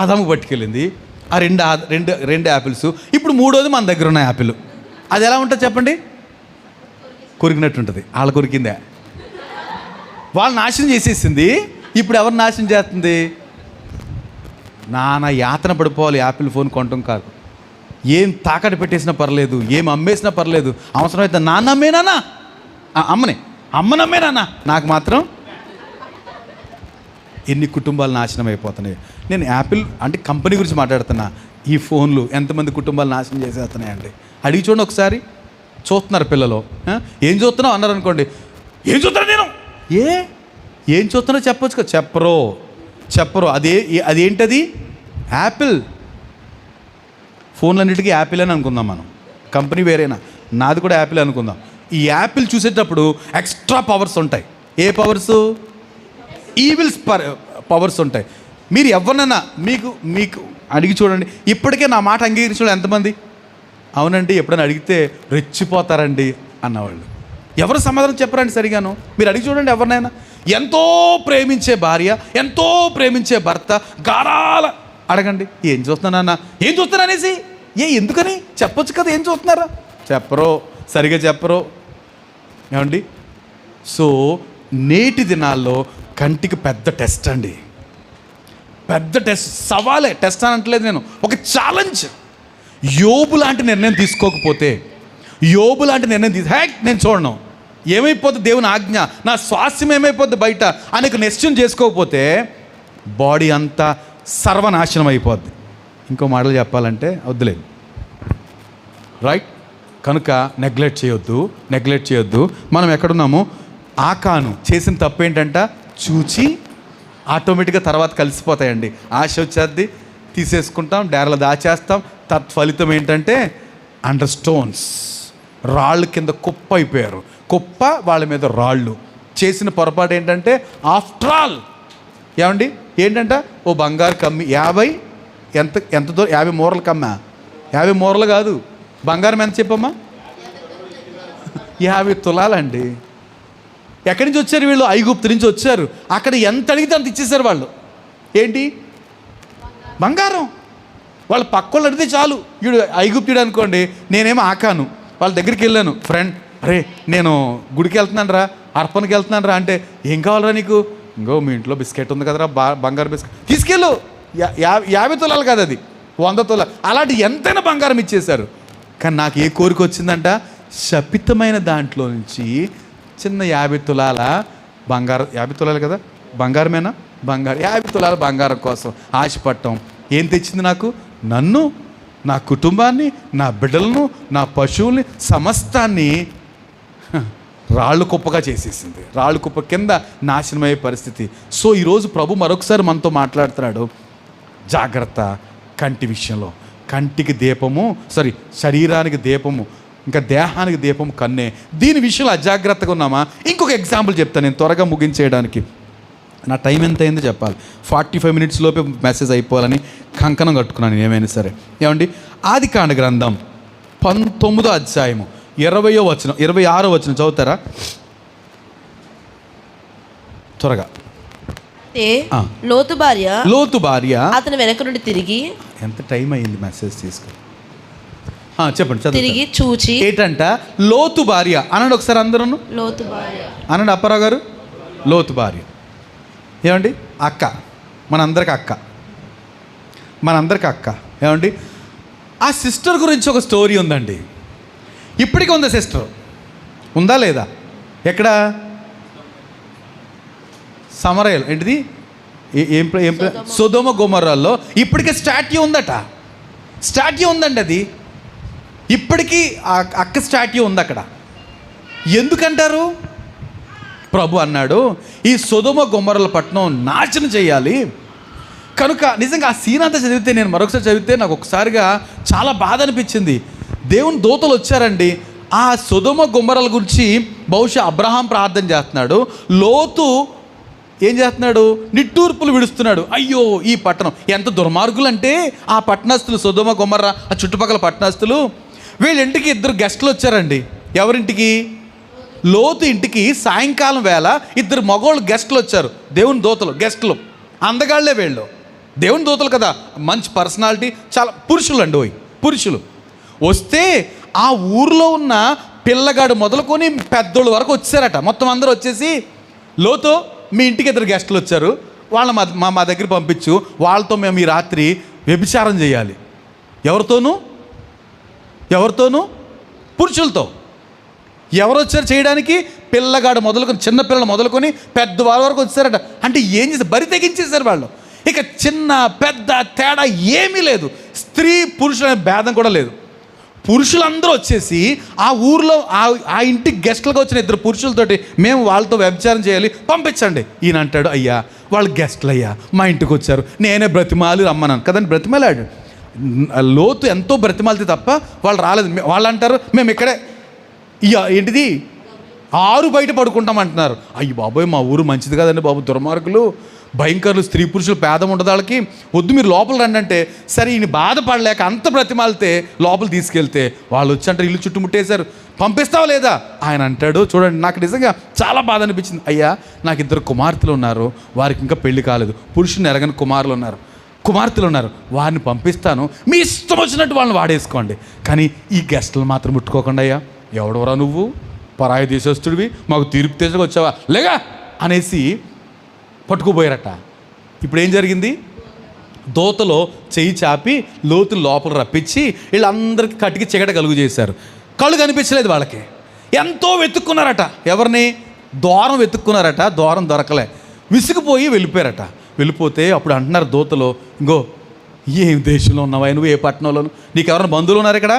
ఆదాము పట్టుకెళ్ళింది. ఆ రెండు యాపిల్స్. ఇప్పుడు మూడోది మన దగ్గర ఉన్న యాపిల్. అది ఎలా ఉంటుంది చెప్పండి? కొరికినట్టు ఉంటుంది. వాళ్ళ కొరికిందే, వాళ్ళు నాశనం చేసేసింది. ఇప్పుడు ఎవరు నాశనం చేస్తుంది? నాన్న యాతన పడిపోవాలి యాపిల్ ఫోన్ కొనటం కాదు. ఏం తాకట్టు పెట్టేసినా పర్లేదు, ఏం అమ్మేసినా పర్లేదు, అవసరమైతే నాన్నమ్మేనా, అమ్మనమ్మేనా, నాకు మాత్రం. ఎన్ని కుటుంబాలు నాశనం అయిపోతున్నాయి. నేను యాపిల్ అంటే కంపెనీ గురించి మాట్లాడుతున్నా. ఈ ఫోన్లు ఎంతమంది కుటుంబాలు నాశనం చేసేస్తున్నాయండి. అడిగి చూడండి ఒకసారి. చూస్తున్నారు పిల్లలు, ఏం చూస్తున్నావు అన్నారు అనుకోండి, ఏం చూస్తున్నా నేను, ఏం చూస్తున్నా చెప్పొచ్చు కదా. చెప్పరు. అదేంటది? యాపిల్. ఫోన్లన్నిటికీ యాపిల్ అని అనుకుందాం మనం. కంపెనీ వేరేనా, నాది కూడా యాపిల్ అనుకుందాం. ఈ యాపిల్ చూసేటప్పుడు ఎక్స్ట్రా పవర్స్ ఉంటాయి. ఏ పవర్సు? ఈవిల్స్ పవర్స్ ఉంటాయి. మీరు ఎవరినైనా మీకు అడిగి చూడండి. ఇప్పటికే నా మాట అంగీకరించడం ఎంతమంది? అవునండి, ఎప్పుడైనా అడిగితే రెచ్చిపోతారండి అన్నవాళ్ళు. ఎవరు సమాధానం చెప్పరండి సరిగాను. మీరు అడిగి చూడండి ఎవరినైనా. ఎంతో ప్రేమించే భార్య, ఎంతో ప్రేమించే భర్త గారాల అడగండి, ఏం చూస్తున్నానన్నా, ఏం చూస్తున్నా అనేసి. ఎందుకని చెప్పొచ్చు కదా, ఏం చూస్తున్నారా? సరిగా చెప్పరు. ఏమండి? సో నేటి దినాల్లో కంటికి పెద్ద టెస్ట్ అండి. పెద్ద టెస్ట్, సవాలే. టెస్ట్ అని అంటలేదు నేను, ఒక ఛాలెంజ్. యోబు లాంటి నిర్ణయం తీసుకోకపోతే, నేను చూడను, ఏమైపోద్ది దేవుని ఆజ్ఞ, నా స్వాస్థ్యం ఏమైపోద్ది బయట అనేక నిశ్చయం చేసుకోకపోతే బాడీ అంతా సర్వనాశనం అయిపోద్ది. ఇంకో మాటలు చెప్పాలంటే వద్దులేదు, రైట్? కనుక నెగ్లెక్ట్ చేయొద్దు. మనం ఎక్కడున్నాము? ఆకాను చేసిన తప్పు ఏంటంట? చూచి ఆటోమేటిక్గా తర్వాత కలిసిపోతాయండి. ఆశ వచ్చేది, తీసేసుకుంటాం, డేరలు దాచేస్తాం. తత్ఫలితం ఏంటంటే అండర్ స్టోన్స్, రాళ్ళు కింద కుప్ప అయిపోయారు. కుప్ప, వాళ్ళ మీద రాళ్ళు. చేసిన పొరపాటు ఏంటంటే ఆఫ్టర్ ఆల్ ఏమండి ఏంటంట, ఓ బంగారు కమ్మి 50 మూరలు కమ్మా. 50 మూరలు కాదు, బంగారం ఎంత చెప్పమ్మా? 50 తులాలండి. ఎక్కడి నుంచి వచ్చారు వీళ్ళు? ఐగుప్తు నుంచి వచ్చారు. అక్కడ ఎంత అడిగితే అంత ఇచ్చేసారు వాళ్ళు. ఏంటి? బంగారం. వాళ్ళు పక్కోళ్ళు అడిగితే చాలు. వీడు ఐగుప్తుడు అనుకోండి, నేనేమో ఆకాను. వాళ్ళ దగ్గరికి వెళ్ళాను, ఫ్రెండ్, అరే నేను గుడికి వెళ్తున్నాను రా, అర్పణకి వెళ్తున్నాను రా అంటే, ఏం కావాలరా నీకు? ఇంకో మీ ఇంట్లో బిస్కెట్ ఉంది కదరా, బంగారు బిస్కెట్ తీసుకెళ్ళు. 50 తులాలు కాదు, అది 100 తులాలు. అలాంటి ఎంతైనా బంగారం ఇచ్చేశారు. కానీ నాకు ఏ కోరిక వచ్చిందంట, శపితమైన దాంట్లో నుంచి చిన్న 50 తులాల బంగారం. 50 తులాలు కదా, బంగారమేనా? 50 తులాల బంగారం కోసం ఆశపడటం ఏం తెచ్చింది నాకు? నన్ను నా కుటుంబాన్ని, నా బిడ్డలను, నా పశువుల్ని, సమస్తాన్ని రాళ్ళు కుప్పగా చేసేసింది. రాళ్ళు కుప్ప కింద నాశనమయ్యే పరిస్థితి. సో ఈరోజు ప్రభు మరొకసారి మనతో మాట్లాడుతున్నాడు, జాగ్రత్త కంటి విషయంలో. కంటికి దీపము, శరీరానికి దీపము, ఇంకా దేహానికి దీపము కన్నే. దీని విషయంలో అజాగ్రత్తగా ఉన్నామా? ఇంకొక ఎగ్జాంపుల్ చెప్తాను నేను త్వరగా ముగించేయడానికి. నా టైం ఎంత అయిందో చెప్పాలి. 45 minutes లోపే మెసేజ్ అయిపోవాలని కంకణం కట్టుకున్నాను ఏమైనా సరే. ఏమండి, ఆదికాండ గ్రంథం 19వ అధ్యాయము 20వ వచనం 26వ వచనం చదువుతారా త్వరగా? లోతు భార్య అతని వెనక నుండి తిరిగి, ఎంత టైం అయింది మెసేజ్ తీసుకుని చెప్పండి. తిరిగి చూచి ఏంటంట? లోతు భార్య అనండి ఒకసారి అందరూ. లోతు భార్య అనండి అప్పారావు గారు. లోతు భార్య ఏమండి? అక్క, మనందరికి అక్క. ఏమండి, ఆ సిస్టర్ గురించి ఒక స్టోరీ ఉందండి. ఇప్పటికీ ఉందా సిస్టర్? ఉందా లేదా? ఎక్కడ? సమరయలు ఏంటిది, ఏం సొదొమ గొమొర్రాలో ఇప్పటికే స్టాట్యూ ఉందండి. అది ఇప్పటికీ ఆ అక్క స్టాట్యూ ఉంది అక్కడ. ఎందుకంటారు? ప్రభు అన్నాడు, ఈ సొదొమ గొమొర్రాల పట్టణం నాశనం చేయాలి కనుక. నిజంగా ఆ సీన్ అంతా చదివితే, నేను మరొకసారి చదివితే నాకు ఒకసారిగా చాలా బాధ అనిపించింది. దేవుని దూతలు వచ్చారండి. ఆ సొదొమ గొమొర్రాల గురించి బహుశా అబ్రహాం ప్రార్థన చేస్తున్నాడు, లోతు ఏం చేస్తున్నాడు? నిట్టూర్పులు విడుస్తున్నాడు. అయ్యో ఈ పట్టణం ఎంత దుర్మార్గులు అంటే, ఆ పట్టణస్తులు సొదొమ గొమొర్రా, ఆ చుట్టుపక్కల పట్టణస్తులు, వీళ్ళ ఇంటికి 2 గెస్టులు వచ్చారండి. ఎవరింటికి? లోతు ఇంటికి సాయంకాలం వేళ 2 మగోళ్ళు గెస్టులు వచ్చారు. దేవుని దూతలు గెస్టులు, అందగాళ్లే వీళ్ళు. దేవుని దూతలు కదా, మంచి పర్సనాలిటీ, చాలా పురుషులు వస్తే ఆ ఊరిలో ఉన్న పిల్లగాడు మొదలుకొని పెద్దోళ్ళు వరకు వచ్చారట. మొత్తం అందరూ వచ్చేసి, లోతు మీ ఇంటికి 2 గెస్టులు వచ్చారు, వాళ్ళ మా దగ్గర పంపించు, వాళ్ళతో మేము ఈ రాత్రి వ్యభిచారం చేయాలి. ఎవరితోనూ? పురుషులతో. ఎవరు వచ్చారు చేయడానికి? పిల్లగాడు మొదలుకొని, చిన్నపిల్లలు మొదలుకొని పెద్దవాళ్ళ వరకు వచ్చారట. అంటే ఏం చేశారు? బరి తెగించేశారు వాళ్ళు. ఇక చిన్న పెద్ద తేడా ఏమీ లేదు, స్త్రీ పురుషులు అనే భేదం కూడా లేదు. పురుషులందరూ వచ్చేసి ఆ ఊర్లో ఆ ఇంటికి గెస్టులుగా వచ్చిన 2 పురుషులతోటి, మేము వాళ్ళతో వ్యభిచారం చేయాలి, పంపించండి. ఈయన అంటాడు, అయ్యా వాళ్ళు గెస్టులు అయ్యా, మా ఇంటికి వచ్చారు, నేనే బ్రతిమాలి రమ్మన్నాను కదండి. బ్రతిమాలాడు. లోతు ఎంతో బ్రతిమాలితే తప్ప వాళ్ళు రాలేదు. వాళ్ళు అంటారు, మేము ఇక్కడే ఏంటిది 6 బయట పడుకుంటాం అంటున్నారు. అయ్యి బాబోయ్, మా ఊరు మంచిది కదండి బాబు, దుర్మార్గులు, భయంకరులు, స్త్రీ పురుషులు పేదం ఉండదు వాళ్ళకి, వద్దు మీరు లోపల రండి అంటే, సరే ఈయన బాధపడలేక అంత బ్రతిమాలితే లోపల తీసుకెళ్తే వాళ్ళు వచ్చి అంటారు, ఇల్లు చుట్టుముట్టేశారు, పంపిస్తావా లేదా? ఆయన అంటాడు, చూడండి నాకు నిజంగా చాలా బాధ అనిపించింది, అయ్యా నాకు 2 కుమార్తెలు ఉన్నారు, వారికి ఇంకా పెళ్లి కాలేదు, పురుషుని ఎరగని కుమార్తెలు ఉన్నారు, వారిని పంపిస్తాను, మీ ఇష్టం వచ్చినట్టు వాళ్ళని వాడేసుకోండి, కానీ ఈ గెస్టులు మాత్రం ముట్టుకోకుండా. అయ్యా ఎవడవరా నువ్వు, పరాయి దేశస్తుడివి, మాకు తీర్పు తీసుకు వచ్చావా, లేగా అనేసి పట్టుకుపోయారట. ఇప్పుడు ఏం జరిగింది? దోతలో చెయ్యి చాపి లోతు లోపల రప్పించి వీళ్ళందరికీ కటికి చిగట కలుగు చేశారు. కళ్ళు కనిపించలేదు వాళ్ళకి. ఎంతో వెతుక్కున్నారట, ఎవరిని? ద్వారం వెతుక్కున్నారట, ద్వారం దొరకలే, విసిగిపోయి వెళ్ళిపోయారట. వెళ్ళిపోతే అప్పుడు అంటున్నారు దోతలో, ఇంకో ఏం దేశంలో ఉన్నావా నువ్వు, ఏ పట్టణంలోను, నీకు ఎవరైనా బంధువులు ఉన్నారు ఇక్కడ?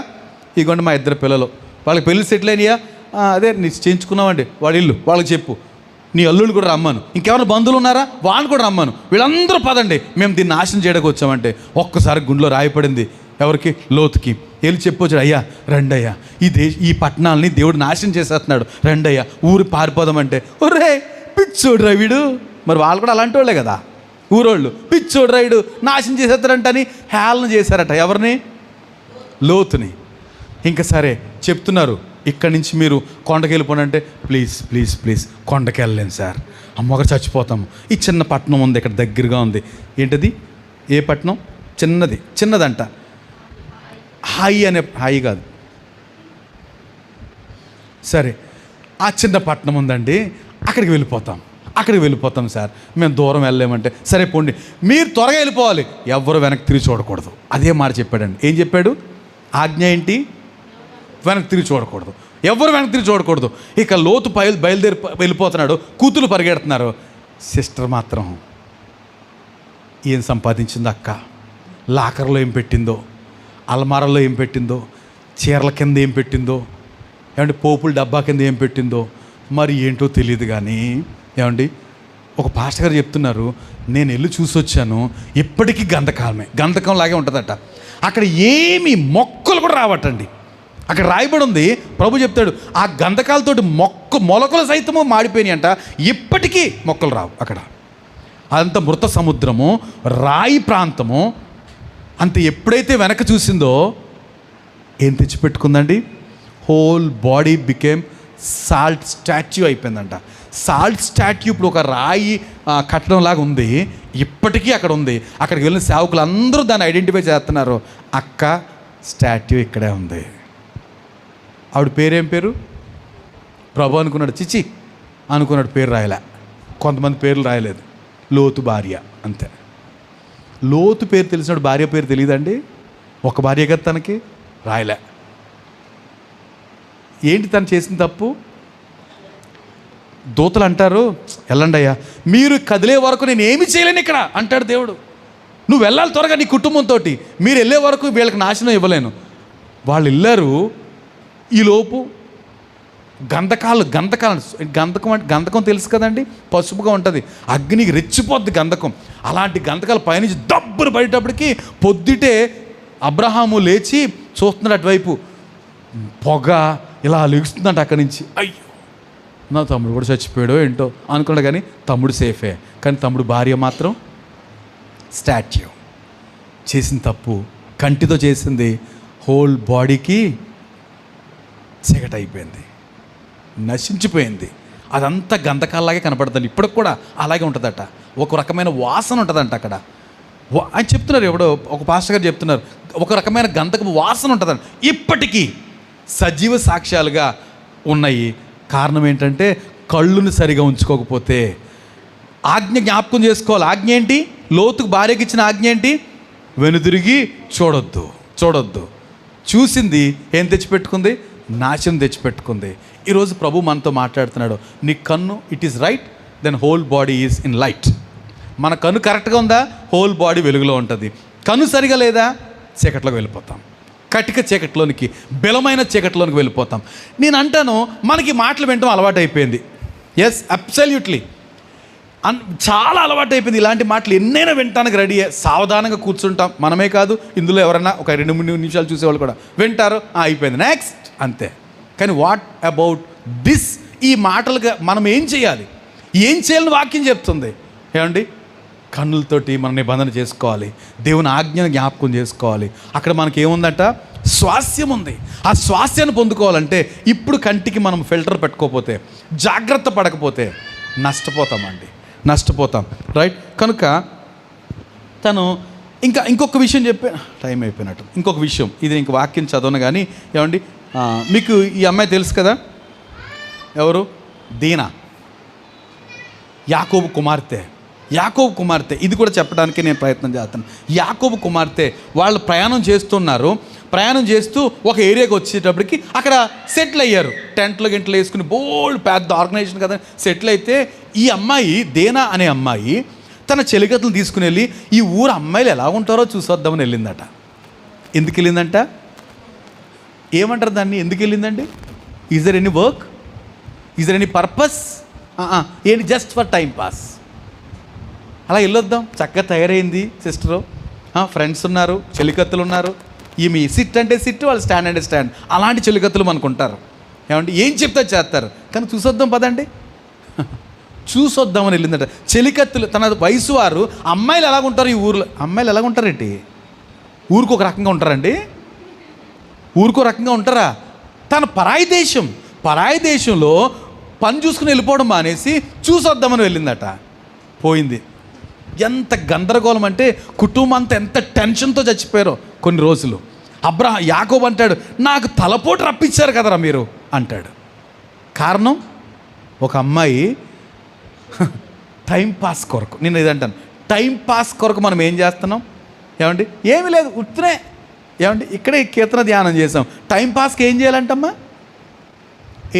ఇగోండి మా 2 పిల్లలు, వాళ్ళకి పెళ్ళి సెటిల్ అయినాయా? అదే నిశ్చయించుకున్నామండి, వాడి ఇల్లు, వాళ్ళకి చెప్పు, నీ అల్లుళ్ళు కూడా రమ్మను, ఇంకెవరైనా బంధువులు ఉన్నారా వాళ్ళని కూడా రమ్మను, వీళ్ళందరూ పదండి, మేము దీన్ని నాశనం చేయడానికి వచ్చామంటే ఒక్కసారి గుండెలో రాయపడింది. ఎవరికి? లోతుకి. వెళ్ళి చెప్పొచ్చాడు, అయ్యా రండి అయ్యా, ఈ పట్టణాలని దేవుడు నాశనం చేసేస్తున్నాడు, రండి అయ్యా ఊరు పారిపోదామంటే, ఒరే పిచ్చోడు వీడు. మరి వాళ్ళు కూడా అలాంటి వాళ్ళే కదా, ఊరోళ్ళు. పిచ్చోడు రైడు నాశనం చేసేస్తారంటని హేళన చేశారట. ఎవరిని? లోతుని. ఇంకా సరే చెప్తున్నారు, ఇక్కడి నుంచి మీరు కొండకి వెళ్ళిపోండి అంటే, ప్లీజ్ కొండకి వెళ్ళలేను సార్, అమ్మగారు చచ్చిపోతాము, ఈ చిన్న పట్టణం ఉంది ఇక్కడ దగ్గరగా ఉంది. ఏంటది? ఏ పట్టణం? చిన్నదంట, హాయి కాదు, సరే ఆ చిన్న పట్టణం ఉందండి, అక్కడికి వెళ్ళిపోతాం సార్, మేము దూరం వెళ్ళలేమంటే, సరే పోండి, మీరు త్వరగా వెళ్ళిపోవాలి, ఎవరు వెనక్కి తిరిగి చూడకూడదు. అదే మాట చెప్పాడండి. ఏం చెప్పాడు? ఆజ్ఞ ఏంటి? వెనక్కి తిరిగి చూడకూడదు, ఎవరు వెనక్కి తిరిగి చూడకూడదు. ఇక లోతు బయలుదేరి వెళ్ళిపోతున్నాడు, కూతురు పరిగెడుతున్నారు. సిస్టర్ మాత్రం ఏం సంపాదించిందో అక్క, లాకర్లో ఏం పెట్టిందో, అల్మారాల్లో ఏం పెట్టిందో, చీరల కింద ఏం పెట్టిందో, ఏమంటే పోపుల డబ్బా కింద ఏం పెట్టిందో మరి ఏంటో తెలియదు. కానీ ఏమండి ఒక పాస్టర్ గారు చెప్తున్నారు, నేను వెళ్ళి చూసి వచ్చాను, ఇప్పటికీ గంధకం లాగే ఉంటుందట. అక్కడ ఏమి మొక్కలు కూడా రావటండి. అక్కడ రాయబడి ఉంది, ప్రభు చెప్తాడు ఆ గంధకాలతోటి మొలకలు సైతము మాడిపోయినాయి అంట, ఇప్పటికీ మొక్కలు రావు అక్కడ. అంత మృత సముద్రము, రాయి ప్రాంతము. అంత ఎప్పుడైతే వెనక చూసిందో ఏం తెచ్చిపెట్టుకుందండి, whole body became salt statue అయిపోయిందంట. సాల్ట్ స్టాట్యూ ఇప్పుడు ఒక రాయి కట్టడం లాగా ఉంది, ఇప్పటికీ అక్కడ ఉంది. అక్కడికి వెళ్ళిన సేవకులు అందరూ దాన్ని ఐడెంటిఫై చేస్తున్నారు, అక్క స్టాట్యూ ఇక్కడే ఉంది. ఆవిడ పేరేం పేరు? ప్రభు అనుకున్నాడు, చిచి అనుకున్నాడు, పేరు రాయలే. కొంతమంది పేర్లు రాయలేదు. లోతు భార్య అంతే. లోతు పేరు తెలిసినాడు, భార్య పేరు తెలియదండి. ఒక భార్య కదా తనకి, రాయలే. ఏంటి తను చేసిన తప్పు? దూతలు అంటారు, వెళ్ళండి అయ్యా, మీరు కదిలే వరకు నేను ఏమి చేయలేను ఇక్కడ అంటాడు దేవుడు. నువ్వు వెళ్ళాలి త్వరగా నీ కుటుంబంతో, మీరు వెళ్ళే వరకు వీళ్ళకి నాశనం ఇవ్వలేను. వాళ్ళు వెళ్ళారు. ఈలోపు గంధకం తెలుసు కదండి, పసుపుగా ఉంటుంది, అగ్నికి రెచ్చిపోద్ది గంధకం. అలాంటి గంధకాలు పైనుంచి దబ్బును పడేటప్పటికి పొద్దుటే అబ్రహాము లేచి చూస్తున్నాడు అటువైపు, పొగ ఇలా లెగుస్తుందంట అక్కడి నుంచి. అయ్యో నా తమ్ముడు కూడా చచ్చిపోయాడో ఏంటో అనుకున్నాడు. కానీ తమ్ముడు సేఫే, కానీ తమ్ముడు భార్య మాత్రం స్టాట్యూ. చేసిన తప్పు కంటితో చేసింది, హోల్ బాడీకి చీకటి అయిపోయింది, నశించిపోయింది. అదంతా గంధకాల్లాగే కనపడుతుంది. ఇప్పటికి కూడా అలాగే ఉంటుందట, ఒక రకమైన వాసన ఉంటుందంట అక్కడ. అని చెప్తున్నారు, ఎవడో ఒక పాస్టర్ గారు చెప్తున్నారు, ఒక రకమైన గంధకపు వాసన ఉంటుందంట. ఇప్పటికీ సజీవ సాక్ష్యాలుగా ఉన్నాయి. కారణం ఏంటంటే కళ్ళును సరిగా ఉంచుకోకపోతే. ఆజ్ఞ జ్ఞాపకం చేసుకోవాలి. ఆజ్ఞ ఏంటి? లోతుకు భార్యకి ఇచ్చిన ఆజ్ఞ ఏంటి? వెనుదిరిగి చూడొద్దు. చూసింది ఏం తెచ్చిపెట్టుకుంది? నాశనం తెచ్చిపెట్టుకుంది. ఈరోజు ప్రభు మనతో మాట్లాడుతున్నాడు, నీ కన్ను it is right, then whole body is in light. మన కన్ను కరెక్ట్గా ఉందా, హోల్ బాడీ వెలుగులో ఉంటుంది. కన్ను సరిగా లేదా, చీకట్లోకి వెళ్ళిపోతాం. కటిక చీకట్లోనికి, బలమైన చీకట్లోనికి వెళ్ళిపోతాం. నేను అంటాను, మనకి మాటలు వినటం అలవాటు అయిపోయింది. ఎస్, అబ్సల్యూట్లీ చాలా అలవాటు అయిపోయింది. ఇలాంటి మాటలు ఎన్నైనా వినటానికి రెడీ, సావధానంగా కూర్చుంటాం. మనమే కాదు, ఇందులో ఎవరన్నా ఒక 2-3 నిమిషాలు చూసేవాళ్ళు కూడా వింటారు, అయిపోయింది, నెక్స్ట్, అంతే. కానీ వాట్ అబౌట్ దిస్? ఈ మాటలుగా మనం ఏం చేయాలి వాక్యం చెప్తుంది. ఏమండి, కన్నులతోటి మనం నిబంధన చేసుకోవాలి, దేవుని ఆజ్ఞను జ్ఞాపకం చేసుకోవాలి. అక్కడ మనకి ఏముందంట? స్వాస్యం ఉంది. ఆ స్వాస్యాన్ని పొందుకోవాలంటే ఇప్పుడు కంటికి మనం ఫిల్టర్ పెట్టుకోకపోతే, జాగ్రత్త పడకపోతే నష్టపోతాం. రైట్? కనుక తను ఇంకొక విషయం టైం అయిపోయినట్టు. ఇంకొక విషయం, ఇది ఇంక వాక్యం చదవను కానీ, ఏమండి మీకు ఈ అమ్మాయి తెలుసు కదా, ఎవరు? దీనా, యాకోబు కుమార్తె. ఇది కూడా చెప్పడానికి నేను ప్రయత్నం చేస్తాను. యాకోబు కుమార్తె వాళ్ళు ప్రయాణం చేస్తూ ఒక ఏరియాకి వచ్చేటప్పటికి అక్కడ సెటిల్ అయ్యారు. టెంట్లు వేసుకుని బోల్డ్ పెద్ద ఆర్గనైజేషన్ కదా సెటిల్ అయితే, ఈ అమ్మాయి దీనా అనే అమ్మాయి తన చెలికత్తలు తీసుకుని వెళ్ళి ఈ ఊరు అమ్మాయిలు ఎలా ఉంటారో చూసొద్దామని వెళ్ళిందట. ఎందుకు వెళ్ళిందంట? ఏమంటారు దాన్ని? ఎందుకు వెళ్ళిందండి? Is there any work? Is there any purpose? ఏంటి? Just for time pass. అలా వెళ్ళొద్దాం. చక్కగా తయారైంది సిస్టరు, ఫ్రెండ్స్ ఉన్నారు, చెలికత్తులు ఉన్నారు. ఈమె సిట్ అంటే సిట్, వాళ్ళు స్టాండ్ అంటే స్టాండ్. అలాంటి చెలికత్తులు మనకు ఉంటారు. ఏమంటే ఏం చెప్తే చేస్తారు. కానీ చూసొద్దాం పదండి, చూసొద్దామని వెళ్ళిందట. చెలికత్తులు తన వయసు వారు. అమ్మాయిలు ఎలాగుంటారు ఈ ఊర్లో? అమ్మాయిలు ఎలాగుంటారేంటి? ఊరికి ఒక రకంగా ఉంటారండి? ఊరికో రకంగా ఉంటారా? తన పరాయి దేశంలో పని చూసుకుని వెళ్ళిపోవడం మానేసి చూసొద్దామని వెళ్ళిందట. పోయింది. ఎంత గందరగోళం అంటే కుటుంబం అంతా ఎంత టెన్షన్తో చచ్చిపోయారో కొన్ని రోజులు. యాకోబు అంటాడు, నాకు తలపోటు రప్పించారు కదరా మీరు అంటాడు. కారణం ఒక అమ్మాయి టైంపాస్ కొరకు. నేను ఇదంటాను, టైంపాస్ కొరకు మనం ఏం చేస్తున్నాం? ఏమండి, ఏమీ లేదు, ఉత్తనే. ఏమండి, ఇక్కడే కీర్తన ధ్యానం చేసాం. టైంపాస్కి ఏం చేయాలంటమ్మా?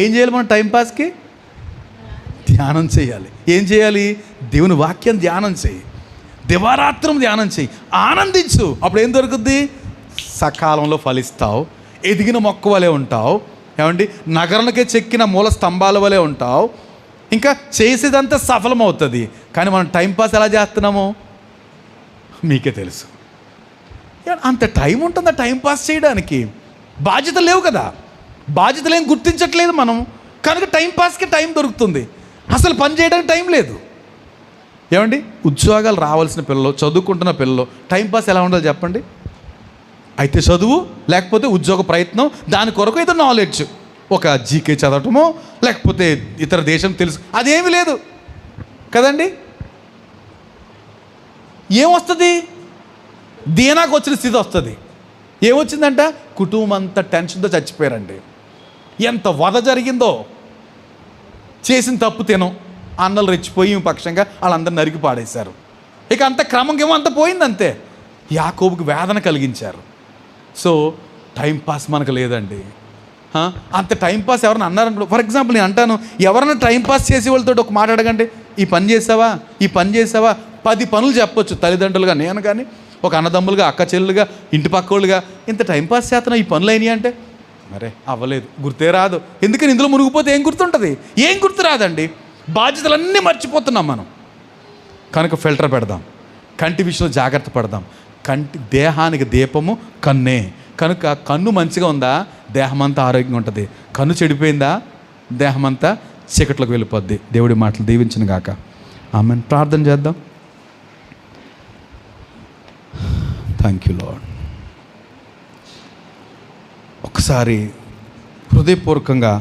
ఏం చేయాలి మనం? టైంపాస్కి ధ్యానం చేయాలి. ఏం చేయాలి? దేవుని వాక్యం ధ్యానం చేయి, దివారాత్రం ధ్యానం చేయి, ఆనందించు. అప్పుడు ఏం దొరుకుద్ది? సకాలంలో ఫలిస్తావు, ఎదిగిన మొక్క వలె ఉంటావు, ఏమండి నగరానికే చెక్కిన మూల స్తంభాల వలె ఉంటావు, ఇంకా చేసేదంతా సఫలమవుతుంది. కానీ మనం టైంపాస్ ఎలా చేస్తున్నామో మీకే తెలుసు. అంత టైం ఉంటుందా టైంపాస్ చేయడానికి? బాధ్యతలు లేవు కదా, బాధ్యతలు ఏం గుర్తించట్లేదు మనం, కనుక టైంపాస్కి టైం దొరుకుతుంది. అసలు పని చేయడానికి టైం లేదు. ఏమండి ఉద్యోగాలు రావాల్సిన పిల్లలు, చదువుకుంటున్న పిల్లలు టైంపాస్ ఎలా ఉండాలి చెప్పండి? అయితే చదువు, లేకపోతే ఉద్యోగ ప్రయత్నం, దాని కొరకు ఏదో నాలెడ్జ్, ఒక జీకే చదవటమో లేకపోతే ఇతర దేశం తెలుసు, అదేమీ లేదు కదండి. ఏమొస్తుంది? దీనాకు వచ్చిన స్థితి వస్తుంది. ఏమొచ్చిందంట? కుటుంబం అంతా టెన్షన్తో చచ్చిపోయారండి. ఎంత వధ జరిగిందో. చేసిన తప్పు తినం, అన్నలు రెచ్చిపోయి పక్షంగా వాళ్ళందరూ నరికి పాడేశారు. ఇక అంత క్రమంగా ఏమో అంత పోయింది అంతే. యాకోబుకి వేదన కలిగించారు. సో టైంపాస్ మనకు లేదండి. అంత టైంపాస్ ఎవరైనా అన్నారనుకో, ఫర్ ఎగ్జాంపుల్ నేను అంటాను, ఎవరైనా టైంపాస్ చేసే వాళ్ళతో ఒక మాట అడగండి, ఈ పని చేసావా, ఈ పని చేసావా, 10 పనులు చెప్పొచ్చు. తల్లిదండ్రులుగా నేను కానీ, ఒక అన్నదమ్ములుగా, అక్క చెల్లుగా, ఇంటి పక్కోళ్ళుగా, ఇంత టైంపాస్ చేస్తున్నా ఈ పనులు అయినాయి అంటే మరే అవ్వలేదు, గుర్తే రాదు. ఎందుకని ఇందులో మునిగిపోతే ఏం గుర్తుంటుంది? ఏం గుర్తు రాదండి. బాధ్యతలన్నీ మర్చిపోతున్నాం మనం. కనుక ఫిల్టర్ పెడదాం, కంటి విషయంలో జాగ్రత్త పడదాం. దేహానికి దీపము కన్నే. కనుక కన్ను మంచిగా ఉందా, దేహమంతా ఆరోగ్యంగా ఉంటుంది. కన్ను చెడిపోయిందా, దేహమంతా చీకట్లోకి వెళ్ళిపోద్ది. దేవుడి మాటలు దీవించును గాక. ఆమెన్. ప్రార్థన చేద్దాం. Thank you lord. ఒకసారి హృదయపూర్వకంగా